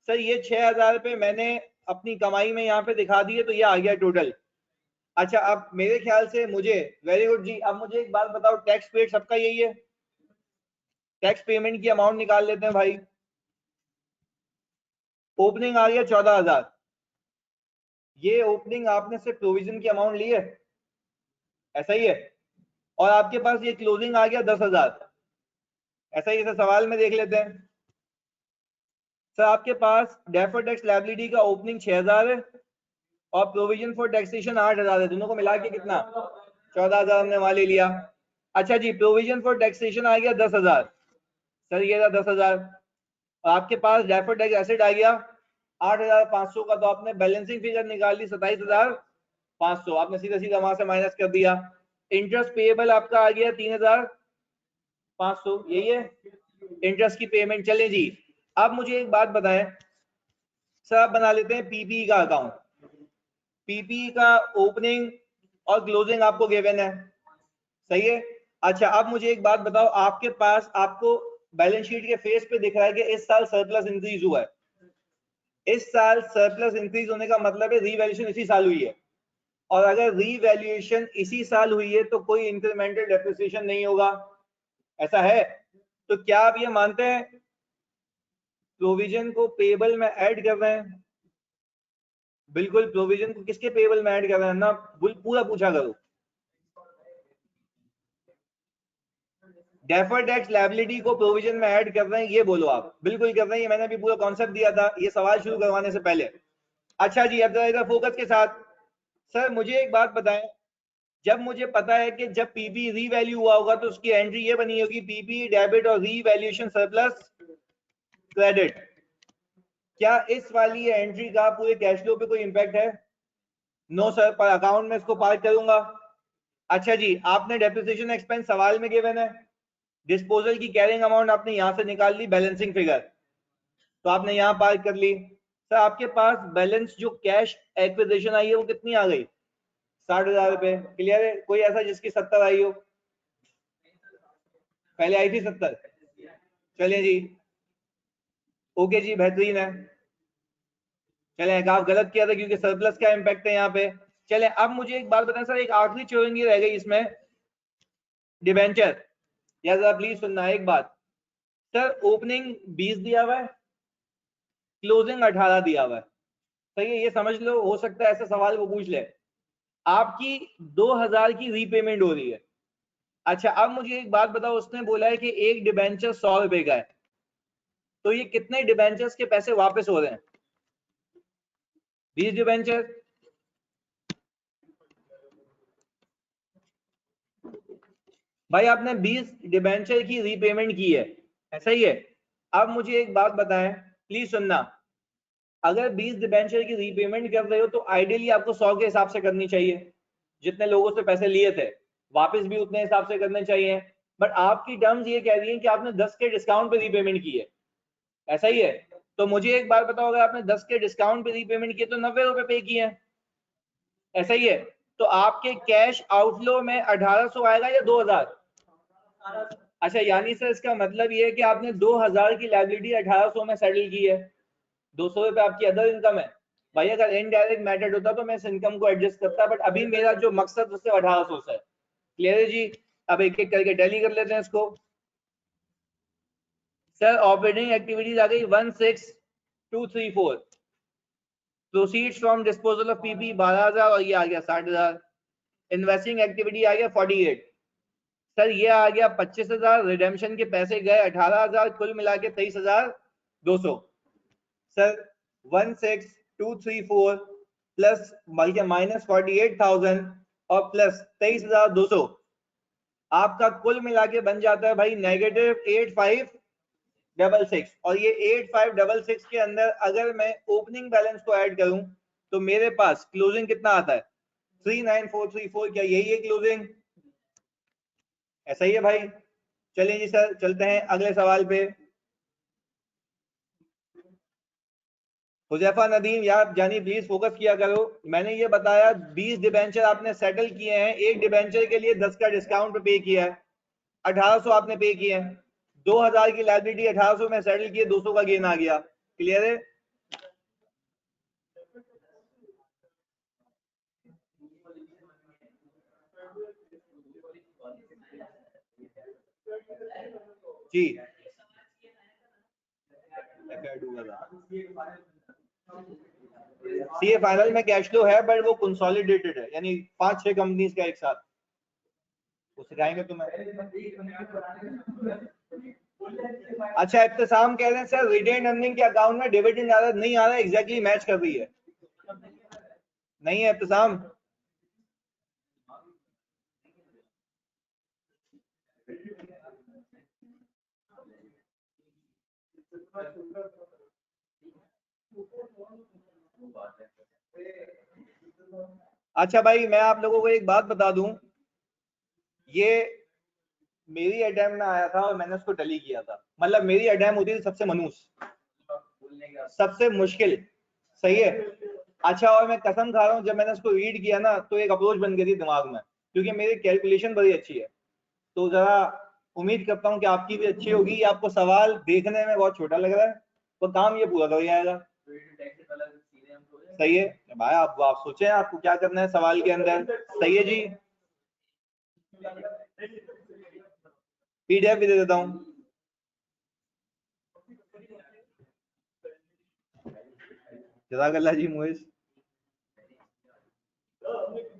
सर ये 6000 रुपए मैंने अपनी कमाई में यहाँ पे दिखा दिए, तो ये आ गया टोटल। अच्छा, अब मेरे ख्याल से मुझे, वेरी गुड जी, अब मुझे एक बात बताओ, टैक्स पेड सबका यही है? टैक्स पेमेंट की अमाउंट निकाल लेते हैं भाई। ओपनिंग आ गया 14000, ये ओपनिंग आपने सिर्फ प्रोविजन की अमाउंट ली है, ऐसा ही है? और आपके पास ये क्लोजिंग आ गया 10,000, ऐसा ही? सर सवाल में देख लेते हैं। सर आपके पास डेफर्ड टैक्स लायबिलिटी का ओपनिंग 6000 है और प्रोविजन फॉर टैक्सेशन 8000 है, दोनों को मिला के कितना? 14000 हमने वहां ले लिया। अच्छा जी, प्रोविजन फॉर टैक्सेशन आ गया 10,000, सर ये था 10,000। और आपके पास डेफर्ड टैक्स एसेट आ गया 8,500 का, तो आपने बैलेंसिंग फिगर निकाल ली 27,500, आपने सीधा सीधा वहां से माइनस कर दिया। इंटरेस्ट पेएबल आपका आ गया 3,500, यही है इंटरेस्ट की पेमेंट। चले जी, अब मुझे एक बात बताएं सर, आप बना लेते हैं पीपी का अकाउंट। पीपी का ओपनिंग और क्लोजिंग आपको गिवन है, सही है? अच्छा, अब मुझे एक बात बताओ, आपके पास, आपको बैलेंस शीट के फेस पे दिख रहा है कि इस साल सरप्लस इंक्रीज हुआ है। इस साल सरप्लस इंक्रीज होने का मतलब है रीवैल्यूएशन इसी साल हुई है, और अगर रीवैल्यूएशन इसी साल हुई है तो कोई इंक्रीमेंटल डेप्रिसिएशन नहीं होगा, ऐसा है? तो क्या आप ये मानते हैं प्रोविजन को पेबल में ऐड कर रहे हैं? बिल्कुल, प्रोविजन को किसके पेबल में ऐड कर रहे हैं ना, पूरा पूछा करो। डेफर्ड टैक्स लायबिलिटी को प्रोविजन में ऐड कर रहे हैं, ये बोलो आप। बिल्कुल कर रहे हैं, मैंने भी पूरा कॉन्सेप्ट दिया था ये सवाल शुरू करवाने से पहले। अच्छा जी, अब जरा इधर फोकस के साथ। सर मुझे एक बात बताएं, जब मुझे पता है कि जब पीपी रीवैल्यू हुआ होगा तो उसकी एंट्री ये बनी होगी, पीपी डेबिट और रीवैल्यूएशन सरप्लस क्रेडिट। क्या इस वाली एंट्री का पूरे कैश फ्लो पे कोई इंपैक्ट है? नो सर, पर अकाउंट में इसको पार्क करूंगा। अच्छा जी, आपने डेप्रिसिएशन एक्सपेंस सवाल में गिवन है, डिस्पोजल की कैरिंग अमाउंट आपने यहां से निकाल ली, बैलेंसिंग फिगर तो आपने यहां पार्क कर ली। सर आपके पास बैलेंस जो कैश एक्विजिशन आई है वो कितनी आ गई? 60,000 रुपए। क्लियर है? कोई ऐसा जिसकी 70 आई हो? पहले आई थी 70। चलिए जी, ओके जी, बेहतरीन है। चले, आप गलत किया था क्योंकि सरप्लस का इम्पैक्ट है यहाँ पे। चले, अब मुझे एक बात बताएं सर, एक आखिरी चोरंगी रह गई इसमें, डिबेंचर। या जरा प्लीज सुनना एक बात सर, ओपनिंग 20 दिया हुआ है, क्लोजिंग 18 दिया हुआ है, सही है, ये समझ लो। हो सकता है ऐसा सवाल वो पूछ ले। आपकी 2000 की रीपेमेंट हो रही है। अच्छा, अब मुझे एक बात बताओ, उसने बोला है कि एक डिबेंचर 100 रुपए का है, तो ये कितने डिबेंचर्स के पैसे वापस हो रहे हैं? 20 डिबेंचर। भाई आपने 20 डिबेंचर की रीपेमेंट की है, ऐसा ही है। अब मुझे एक बात बताएं, प्लीज सुनना, अगर 20 डिबेंचर की रीपेमेंट कर रहे हो तो आइडियली आपको 100 के हिसाब से करनी चाहिए, जितने लोगों से पैसे लिए थे वापस भी उतने हिसाब से करने चाहिए। बट आपकी टर्म्स ये कह रही हैं कि आपने 10 के डिस्काउंट पे रीपेमेंट की है, ऐसा ही है। तो मुझे एक बात बताओ, अगर आपने 10 के डिस्काउंट पे रीपेमेंट किए तो 90 रुपए पे किए हैं, ऐसा ही है। तो आपके कैश आउटफ्लो में 1800 आएगा या 2000? अच्छा, यानी सर इसका मतलब ये है कि आपने 2000 की लायबिलिटी 1800 में सेटल की है, 200 रुपए आपकी अदर इनकम है। भाई अगर इनडायरेक्ट मेथड होता तो मैं इस इनकम को एडजस्ट करता, बट अभी मेरा जो मकसद उससे 1800 से है। क्लियर है जी? अब एक एक करके टैली कर लेते हैं इसको। सर ऑपरेटिंग एक्टिविटीज आ गई 16234, proceeds from disposal of PP 12000 और ये आ गया 60000। इन्वेस्टिंग एक्टिविटी आ गया 48, सर ये आ गया 25000। रिडेम्पशन के पैसे गए 18000, कुल मिला के 23200। सर 16234 प्लस माइनस 48,000 और प्लस 23200, आपका कुल मिला के बन जाता है भाई -8566। और ये 8566 के अंदर अगर मैं ओपनिंग बैलेंस को ऐड करूं तो मेरे पास क्लोजिंग कितना आता है? 39434। क्या यही है क्लोजिंग? ऐसा ही है भाई। चलिए जी सर, चलते हैं अगले सवाल पे। हुजैफा नदीम यार जानी प्लीज फोकस किया करो। मैंने ये बताया 20 डिबेंचर आपने सेटल किए हैं, एक डिबेंचर के लिए 10 का डिस्काउंट पे किया है, 1800 आपने पे किए हैं, 2000 की लायबिलिटी 1800 में सेटल किए, 200 का गेन आ गया। क्लियर है? जी सीए फाइनल में कैश फ्लो है, बट वो कंसोलिडेटेड है, यानी 5-6 कंपनीज का एक साथ। वो सिखाएंगे तुम्हें। अच्छा, इब्तिसाम कह रहे हैं सर रिटेन अर्निंग के अकाउंट में डिविडेंड आ रहा नहीं आ रहा, एग्जैक्टली मैच कर रही है। नहीं है इब्तिसाम? अच्छा भाई, मैं आप लोगों को एक बात बता दूं, ये मेरी अटेम्प्ट में आया था और मैंने उसको टली किया था। मतलब मेरी अटेम्प्ट होती थी सबसे मनूस, सबसे मुश्किल, सही है। अच्छा, और मैं कसम खा रहा हूँ जब मैंने उसको रीड किया ना तो एक अप्रोच बन गई थी दिमाग में, क्योंकि मेरी कैलकुलेशन बड़ी अच्छी है। तो जरा उम्मीद करता हूँ कि आपकी भी अच्छी होगी। आपको सवाल देखने में बहुत छोटा लग रहा है, तो काम ये पूरा कर जाएगा। सही है भाई, आप सोचें आपको क्या करना है सवाल के अंदर। सही है जी, पीडीएफ भी दे देता हूँ। जज़ाकल्लाह जी मुइज।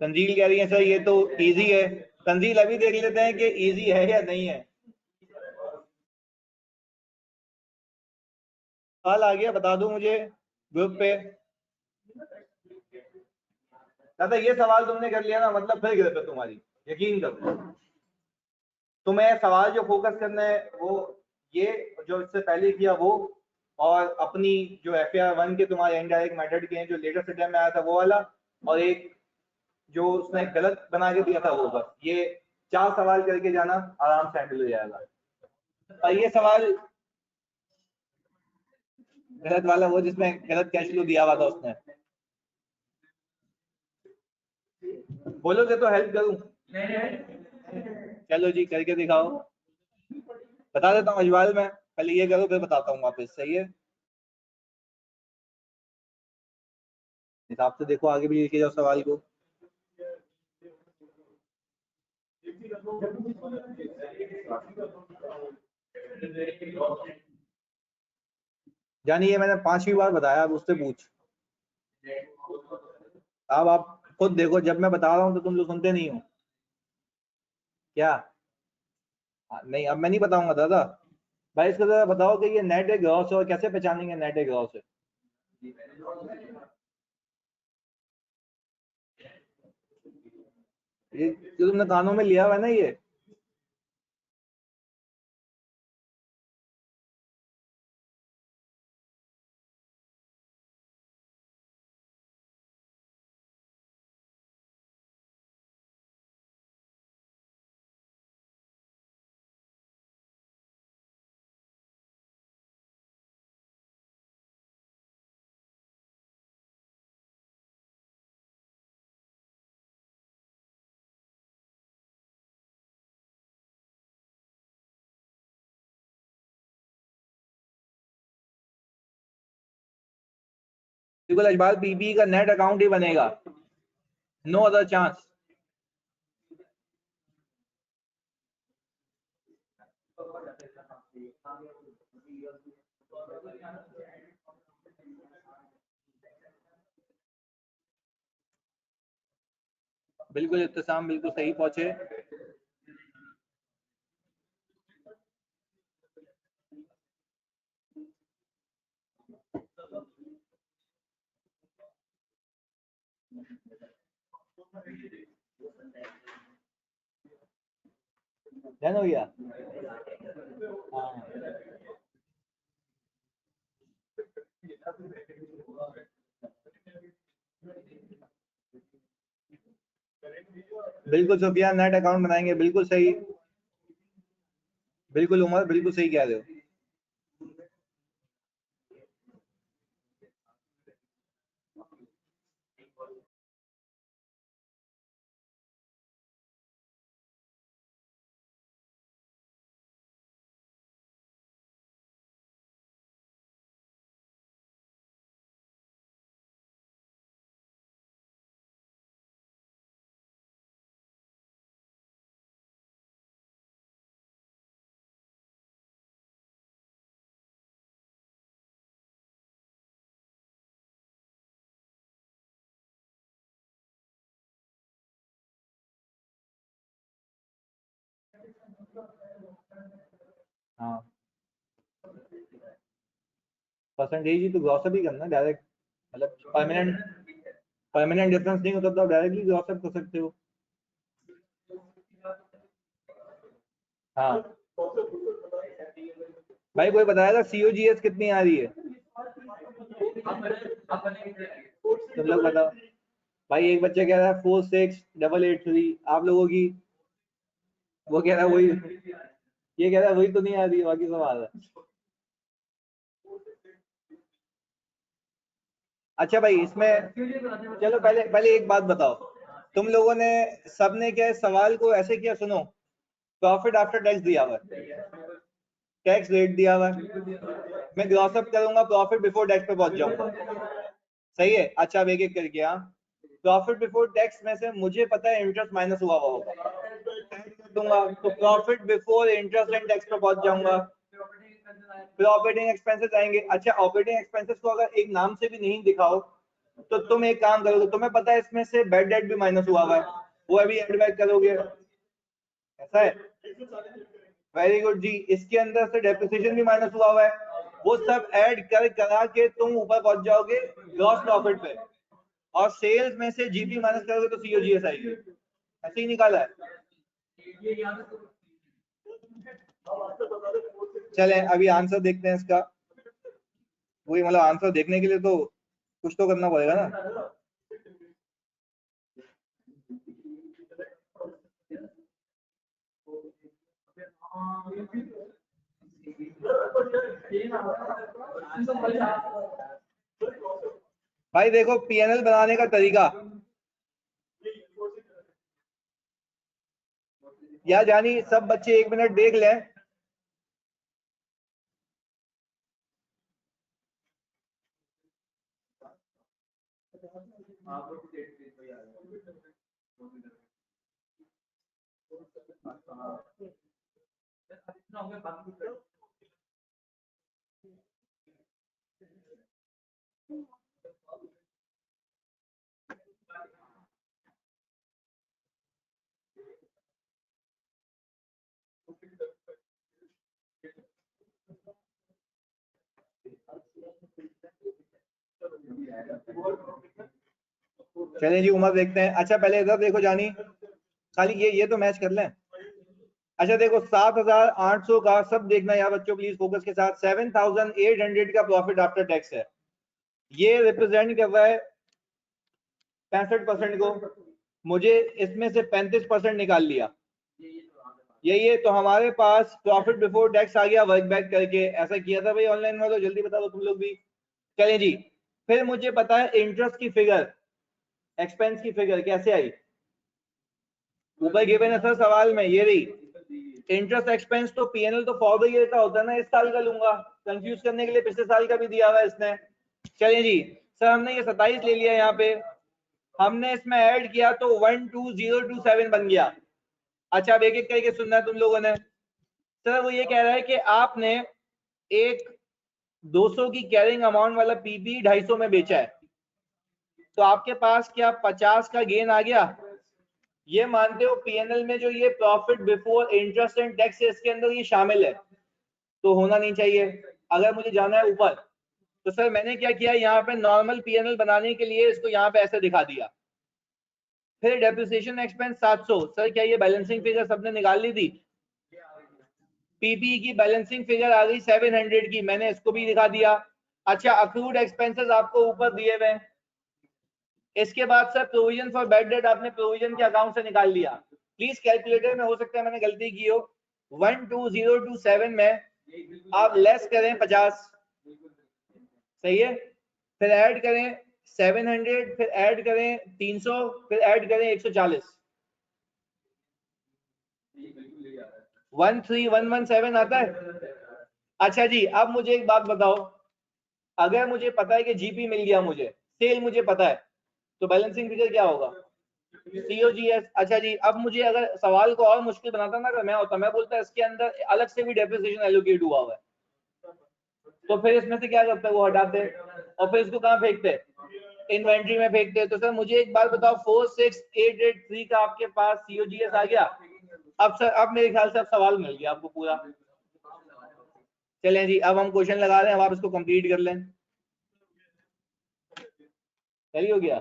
तंजील कह रही है सर ये तो इजी है। तंजील अभी देख लेते हैं कि इजी है या नहीं है। सवाल आ गया, बता दो मुझे ग्रुप पे। दादा ये सवाल तुमने कर लिया ना, मतलब फिर गिरफ्त है तुम्हारी, यकीन करो। तुम्हें सवाल जो फोकस करना है वो ये जो इससे पहले किया वो, और अपनी जो FAR 1 के तुम्हारे इनडायरेक्ट मेथड के हैं जो लेटेस्ट अटेम्प्ट में आया था वो वाला, और एक जो उसने गलत बना के दिया था वो, बस ये 4 सवाल करके जाना, आराम से हैंडल हो जाएगा। और ये सवाल गलत वाला वो जिसमें गलत कैश फ्लो दिया हुआ था उसने, बोलोगे तो हेल्प करूं? चलो जी करके दिखाओ। बता देता हूँ अजवाल में, पहले ये करो फिर बताता हूँ वापस। सही है? हिसाब से देखो, आगे भी लिखे जाओ सवाल को। जानी ये मैंने 5वीं बार बताया, अब उससे पूछ। अब आप खुद देखो, जब मैं बता रहा हूँ तो तुम लोग सुनते नहीं हो क्या? नहीं, अब मैं नहीं बताऊंगा दादा। भाई इसको जरा बताओ कि ये नेट है ग्रॉस है, और कैसे पहचानेंगे नेट है ग्रॉस है? ये जो तुमने कानों में लिया हुआ है ना, ये बिल्कुल अजबाल, पीपी का नेट अकाउंट ही बनेगा, नो अदर चांस। बिल्कुल इत्तेसाम, बिल्कुल सही पहुंचे। ध्यान हो गया। हाँ। बिल्कुल सुफिया, नेट अकाउंट बनाएंगे, बिल्कुल सही। बिल्कुल उमर, बिल्कुल सही कह रहे हो। हाँ, परसेंटेज ही तो ग्रॉसअप ही करना डायरेक्ट, मतलब परमानेंट डिफरेंस नहीं होता तो आप डायरेक्टली ग्रॉसअप कर सकते हो। हाँ भाई, कोई बताएगा COGS कितनी आ रही है? तुम लोग बताओ भाई। एक बच्चा कह रहा है 46883, आप लोगों की? वो कह रहा है वही, ये कह रहा है वही तो नहीं आ रही है, बाकी सब आ रहा है। अच्छा भाई, इसमें चलो पहले पहले एक बात बताओ, तुम लोगों ने सबने क्या सवाल को ऐसे किया? सुनो, प्रॉफिट आफ्टर टैक्स दिया हुआ है, टैक्स रेट दिया हुआ है, मैं ग्रॉसअप करूंगा, प्रॉफिट बिफोर टैक्स पे पहुंच जाऊंगा। सही है। अच्छा, अब एक एक करके। हाँ, प्रॉफिट बिफोर टैक्स में से मुझे पता है इंटरेस्ट माइनस हुआ होगा, ऐड कर दूंगा तो profit before interest and tax पे पहुंच जाऊंगा। फिर ऑपरेटिंग एक्सपेंसेस आएंगे। अच्छा, ऑपरेटिंग एक्सपेंसेस को अगर एक नाम से भी नहीं दिखाओ तो तुम एक काम करोगे, तुम्हें पता है इसमें से बेड डेट भी माइनस हुआ हुआ है, वो अभी एड बैक करोगे। ऐसा है? वेरी गुड जी। इसके अंदर से डेप्रिसिएशन भी माइनस हुआ हुआ है, वो सब ऐड कर करा के तुम ऊपर पहुंच जाओगे ग्रॉस प्रॉफिट पे, और सेल्स में से जीपी माइनस करोगे तो COGS आएगी। ऐसे ही निकाला है। चले अभी आंसर देखते हैं इसका। वही मतलब आंसर देखने के लिए तो कुछ तो करना पड़ेगा ना। भाई देखो, PNL बनाने का तरीका, या जानी सब बच्चे 1 मिनट देख लें। चलें जी उमर देखते हैं। अच्छा पहले इधर देखो जानी, खाली ये तो मैच कर लें। अच्छा देखो 7,800 का सब देखना यार बच्चों प्लीज फोकस के साथ। 7,800 का प्रॉफिट आफ्टर टैक्स है। ये रिप्रेजेंट कर रहा है 65% को। मुझे इसमें से 35% निकाल लिया, यही है। तो हमारे पास प्रॉफिट बिफोर टैक्स आ गया वर्क बैक करके। ऐसा किया था भाई ऑनलाइन में, तो जल्दी बता दो तुम लोग भी। चलें जी, फिर मुझे पता है इंटरेस्ट की फिगर, एक्सपेंस की फिगर कैसे आई, ऊपर गिवन है सर सवाल में, ये रही। इंटरेस्ट एक्सपेंस तो पीएनएल तो फॉर द ईयर का होता है ना, इस साल का लूंगा कंफ्यूज करने के लिए, पिछले साल का भी दिया हुआ है इसने। चलिए जी सर, हमने ये 27 ले लिया यहाँ पे, हमने इसमें ऐड किया तो 12027 बन गया। अच्छा अब एक एक करके सुनना है तुम लोगों ने। सर वो ये कह रहा है कि आपने एक 200 की कैरिंग अमाउंट वाला पीपी 250 में बेचा है, तो आपके पास क्या 50 का गेन आ गया? ये मानते हो पीएनएल में जो ये profit before interest and tax है इसके अंदर ये शामिल है, तो होना नहीं चाहिए। अगर मुझे जाना है ऊपर, तो सर मैंने क्या किया, यहाँ पे नॉर्मल पीएनएल बनाने के लिए इसको यहाँ पे ऐसे दिखा दिया। फिर डेप्रिसिएशन एक्सपेंस 700, सर क्या ये बैलेंसिंग फिगर सबने निकाल ली थी? पीपी की बैलेंसिंग फिगर आ गई 700 की, मैंने इसको भी दिखा दिया। अच्छा अक्रूड एक्सपेंसेस आपको ऊपर दिए हुए। इसके बाद sir provision for bad debt आपने प्रोविजन के अकाउंट से निकाल लिया। प्लीज कैलकुलेटर में, हो सकता है मैंने गलती की हो, 12027 में आप लेस करें 50, सही है, फिर ऐड करें 700, फिर ऐड करें 300, फिर ऐड करें 140, 13117 आता है। अच्छा जी अब मुझे एक बात बताओ, अगर मुझे पता है कि जीपी मिल गया, मुझे सेल मुझे पता है, तो बैलेंसिंग फिगर क्या होगा? सीओजीएस। अच्छा जी अब मुझे अगर सवाल को और मुश्किल बनाता ना, अगर मैं होता, मैं बोलता इसके अंदर अलग से भी डेप्रिसिएशन एलोकेट हुआ हुआ है, तो फिर इसमें से क्या करते वो हटाते और फिर इसको कहाँ फेंकते? इन्वेंट्री में फेंकते। तो सर मुझे एक बात बताओ, 46883 का आपके पास सीओजीएस आ गया। अब सर अब मेरे ख्याल से अब सवाल मिल गया आपको पूरा। चलें जी अब हम क्वेश्चन लगा रहे हैं, अब आप इसको कंप्लीट कर लें। सही हो गया?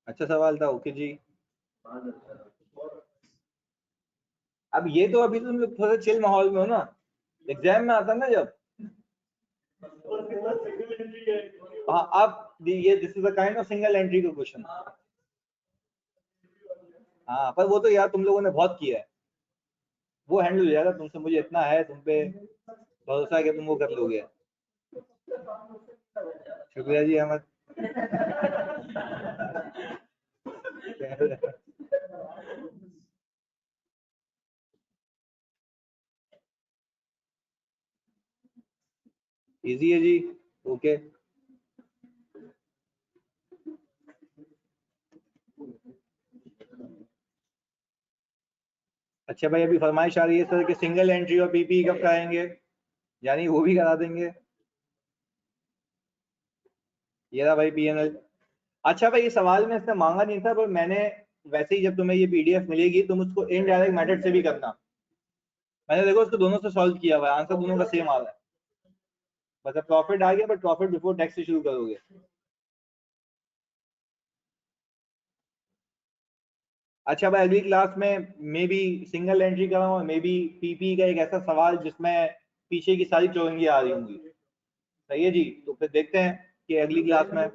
अच्छा सवाल था, ओके जी। अब ये तो अभी तुम लोग थोड़ा चिल माहौल में हो ना, एग्जाम में आता ना जब, हाँ अब ये this is a kind of single entry का क्वेश्चन। हाँ पर वो तो यार तुम लोगों ने बहुत किया है, वो हैंडल हो जाएगा तुमसे, मुझे इतना है तुम पे भरोसा है कि तुम वो कर लोगे। शुक्रिया जी अहमद। इजी है जी, ओके। अच्छा भाई अभी फरमाइश आ रही है सर कि सिंगल एंट्री और पीपी कब कराएंगे, यानी वो भी करा देंगे। ये रहा भाई पीएनएल। अच्छा भाई ये सवाल में इसने मांगा नहीं था, पर मैंने वैसे ही, जब तुम्हें ये पीडीएफ मिलेगी तुम उसको इनडायरेक्ट मेथड से भी करना। मैंने देखो उसको दोनों से सॉल्व किया हुआ है, आंसर दोनों का सेम आ रहा है, मतलब प्रॉफिट आ गया बट प्रॉफिट बिफोर टैक्स से शुरू करोगे। अच्छा भाई अगली क्लास में मे बी सिंगल एंट्री कराऊं, मे बी पीपी का एक ऐसा सवाल जिसमें पीछे की सारी चौरंगी आ रही होंगी। सही है जी, तो फिर देखते हैं कि अगली क्लास में।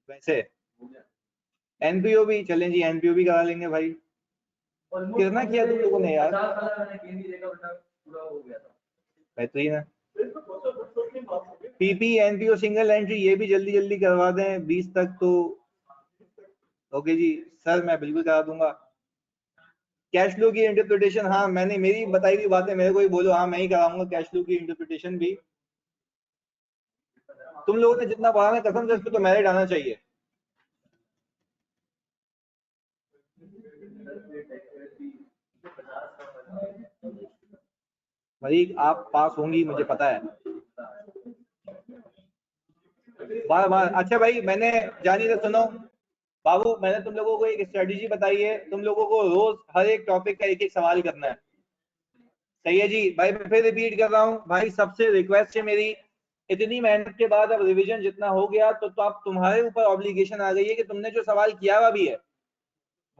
वैसे एनपीओ भी चलें जी, एनपीओ भी करा लेंगे भाई। कितना किया तुम लोगों ने यार? बेहतरीन है। पीपी एनपीओ सिंगल एंट्री ये भी जल्दी जल्दी करवा दें 20 तक, तो ओके जी सर, मैं बिल्कुल करा दूंगा। कैश फ्लो की इंटरप्रिटेशन, हाँ मैंने मेरी बताई हुई बातें मेरे को ही बोलो, हाँ मैं ही कराऊंगा कैश फ्लो की इंटरप्रिटेशन भी। तुम लोगों ने जितना पढ़ा ना, कसम से इस पे तो मेरिट आना चाहिए। भाई आप पास होंगी मुझे पता है। बार बार, अच्छा भाई मैंने, जानी तो सुनो बाबू, मैंने तुम लोगों को एक स्ट्रेटेजी बताई है, तुम लोगों को रोज हर एक टॉपिक का एक एक सवाल करना है। सही है जी भाई, मैं फिर रिपीट कर रहा हूँ भाई, सबसे रिक्वेस्ट है मेरी, इतनी मेहनत के बाद अब रिवीजन जितना हो गया तो अब तुम्हारे ऊपर ऑब्लिगेशन आ गई है कि तुमने जो सवाल किया हुआ भी है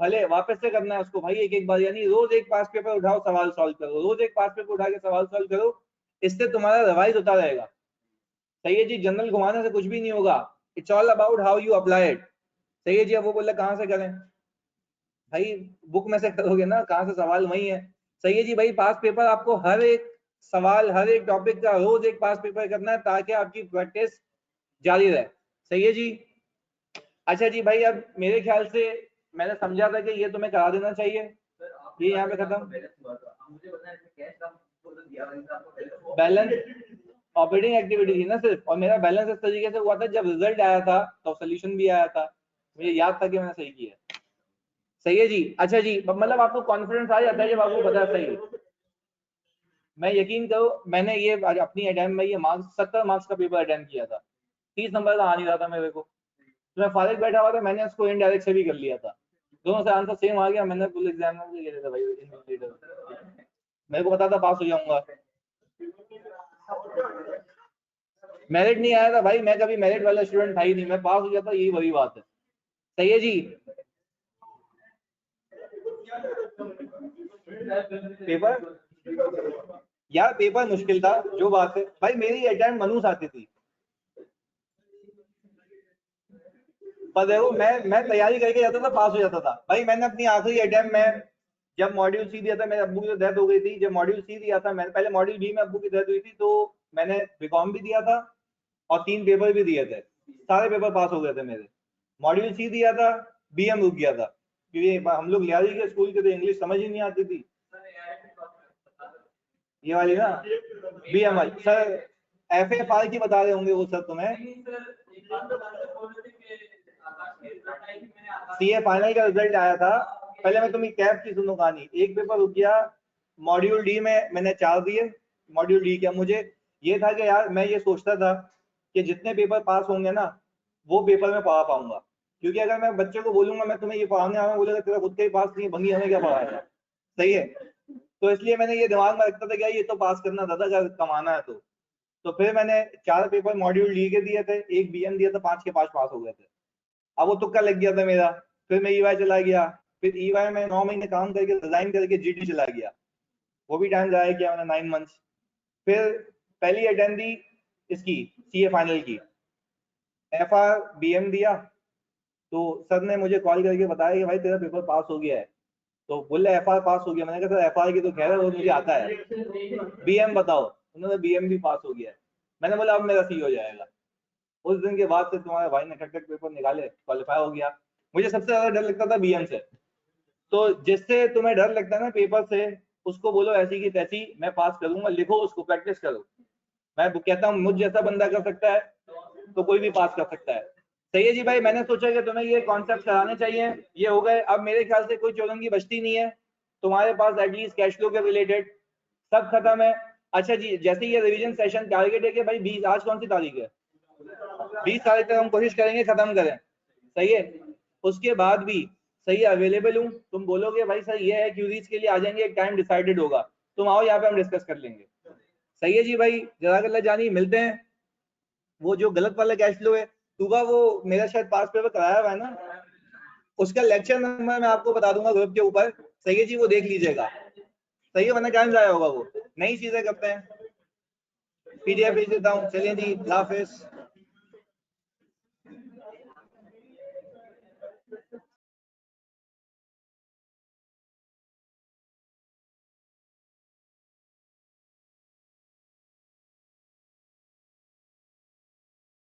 भले वापस से करना है उसको भाई, एक एक बार, यानी रोज एक पास पेपर उठाओ सवाल सॉल्व करो, रोज एक पास पेपर उठा के सवाल सॉल्व करो, इससे तुम्हारा रिवाइज होता रहेगा। सही है जी, जनरल घुमाने से कुछ भी नहीं होगा, it's all about how you apply it. सही है जी, अब वो बोले कहाँ से करें, भाई बुक में से करोगे ना, कहाँ से, सवाल वही है। सही है जी भाई, पास पेपर आपको हर एक सवाल हर एक टॉपिक का रोज एक पास पेपर करना है ताकि आपकी प्रैक्टिस जारी रहे। सही है जी। अच्छा जी भाई, अब मेरे ख्याल से मैंने समझा था कि ये तुम्हें करा देना चाहिए, ये यहाँ पे खत्म। बैलेंस ऑपरेटिंग एक्टिविटी थी ना सिर्फ, और मेरा बैलेंस इस तरीके से हुआ था, जब रिजल्ट आया था तो सोल्यूशन भी आया था, मुझे याद था कि मैंने सही किया। सही है जी। अच्छा जी, मतलब आपको कॉन्फिडेंस आ जाता है जब आपको पता है सही। मैं यकीन करो, मैंने ये अपनी अटेम्प्ट में ये मार्क्स 70 मार्क्स का पेपर अटेम्प्ट किया था, 30 नंबर का आ नहीं रहा था मेरे को, तो मैं फारिग बैठा हुआ था, मैंने उसको इनडायरेक्ट से भी कर लिया था, दोनों से आंसर सेम आ गया, मैंने फुल एग्जाम में ये था भाई इन्विजिलेटर, मेरे को पता था पास हो जाऊंगा। मेरिट नहीं आया था भाई, मैं कभी मेरिट वाला स्टूडेंट था ही नहीं, मैं पास हो जाता, यही बड़ी बात है। सही है जी। पेपर, यार पेपर मुश्किल था, जो बात है भाई, मेरी अटेम्प्ट मनुस आती थी, पर देखो मैं तैयारी करके जाता था, पास हो जाता था भाई। मैंने अपनी आखिरी अटेम्प्ट में जब मॉड्यूल सी दिया था, मेरे अब्बू की तो डेथ हो गई थी, जब मॉड्यूल सी दिया था मैंने, पहले मॉड्यूल बी में अब्बू की डेथ हुई थी, तो मैंने बीकॉम भी दिया था और 3 पेपर भी दिए थे, सारे पेपर पास हो गए थे मेरे। मॉड्यूल सी दिया था, बीएम रुक गया था, क्योंकि हम लोग लियारी के स्कूल के, तो इंग्लिश समझ ही नहीं आती थी, ये वाली ना, बीएम वाली सर, एफएफआर की बता रहे होंगे वो सर तुम्हें। सीए फाइनल का रिजल्ट आया था, पहले मैं तुम्हें कैब की सुनो कहानी, एक पेपर रुक गया, मॉड्यूल डी में मैंने 4 दिए, मॉड्यूल डी क्या, मुझे ये था कि यार मैं ये सोचता था कि जितने पेपर पास होंगे ना वो पेपर में पढ़ा पाऊंगा, क्योंकि अगर मैं बच्चे को बोलूंगा मैं तुम्हें ये पढ़ाने आ रहा हूँ, बोलेगा तेरा खुद का ही पास नहीं, भंगी हमें क्या पढ़ाएगा। सही है, तो इसलिए मैंने ये दिमाग में रखता था कि ये तो पास करना था अगर कमाना है तो फिर मैंने 4 पेपर मॉड्यूल डी के दिए थे, एक बीएम दिया था, 5 के 5 पास हो गए थे। अब वो तुक्का लग गया था मेरा, फिर मैं ईवाई चला गया, फिर ईवाई में 9 महीने काम करके रिजाइन करके जीडी चला गया, वो भी टाइम जाया किया मैंने 9 मंथ्स। फिर पहली अटेम्प्ट दी इसकी सीए फाइनल की, एफआर बीएम दिया, तो सर ने मुझे कॉल करके बताया कि भाई तेरा पेपर पास हो गया है, तो बोले एफआर पास हो गया, मैंने कहा सर एफआर की तो खैर है वो मुझे आता है, बीएम बताओ, उन्होंने बीएम भी पास हो गया है, मैंने बोला अब मेरा सी हो जाएगा। उस दिन के बाद से तुम्हारे भाई ने ठक ठक पेपर निकाले, क्वालिफाई हो गया। मुझे सबसे ज्यादा डर लगता था बीएम से, तो जिससे तुम्हें डर लगता है ना पेपर से, उसको बोलो ऐसी की तैसी मैं पास करूंगा, लिखो उसको, प्रैक्टिस करो। मैं कहता हूँ मुझ जैसा बंदा कर सकता है तो कोई भी पास कर सकता है। सही है जी भाई, मैंने सोचा कि तुम्हें ये कॉन्सेप्ट कराने चाहिए, ये हो गए, अब मेरे ख्याल से कोई चौरंगी बचती नहीं है तुम्हारे पास, एटलीस्ट कैश फ्लो के रिलेटेड सब खत्म है। अच्छा जी, जैसे ये रिवीजन सेशन टारगेट है कि भाई 20, आज कौन सी तारीख है, 20 तारीख तक हम कोशिश करेंगे खत्म करें। सही है, उसके बाद भी सही अवेलेबल हूँ, तुम बोलोगे भाई सर ये है क्यूरीज के लिए आ जाएंगे, एक टाइम डिसाइडेड होगा, तुम आओ यहाँ पे हम डिस्कस कर लेंगे। सही है जी भाई, जज़ाकल्लाह जानी, मिलते हैं। वो जो गलत वाला कैश फ्लो है, सुबह वो मेरा शायद पास पेपर कराया हुआ है ना, उसका लेक्चर नंबर मैं आपको बता दूंगा ग्रुप के ऊपर। सही है जी, वो देख लीजिएगा। सही है, वरना टाइम जाया होगा, वो नई चीजें करते हैं। पीडीएफ भेज देता हूँ, चलिए जी, अल्लाह हाफिज।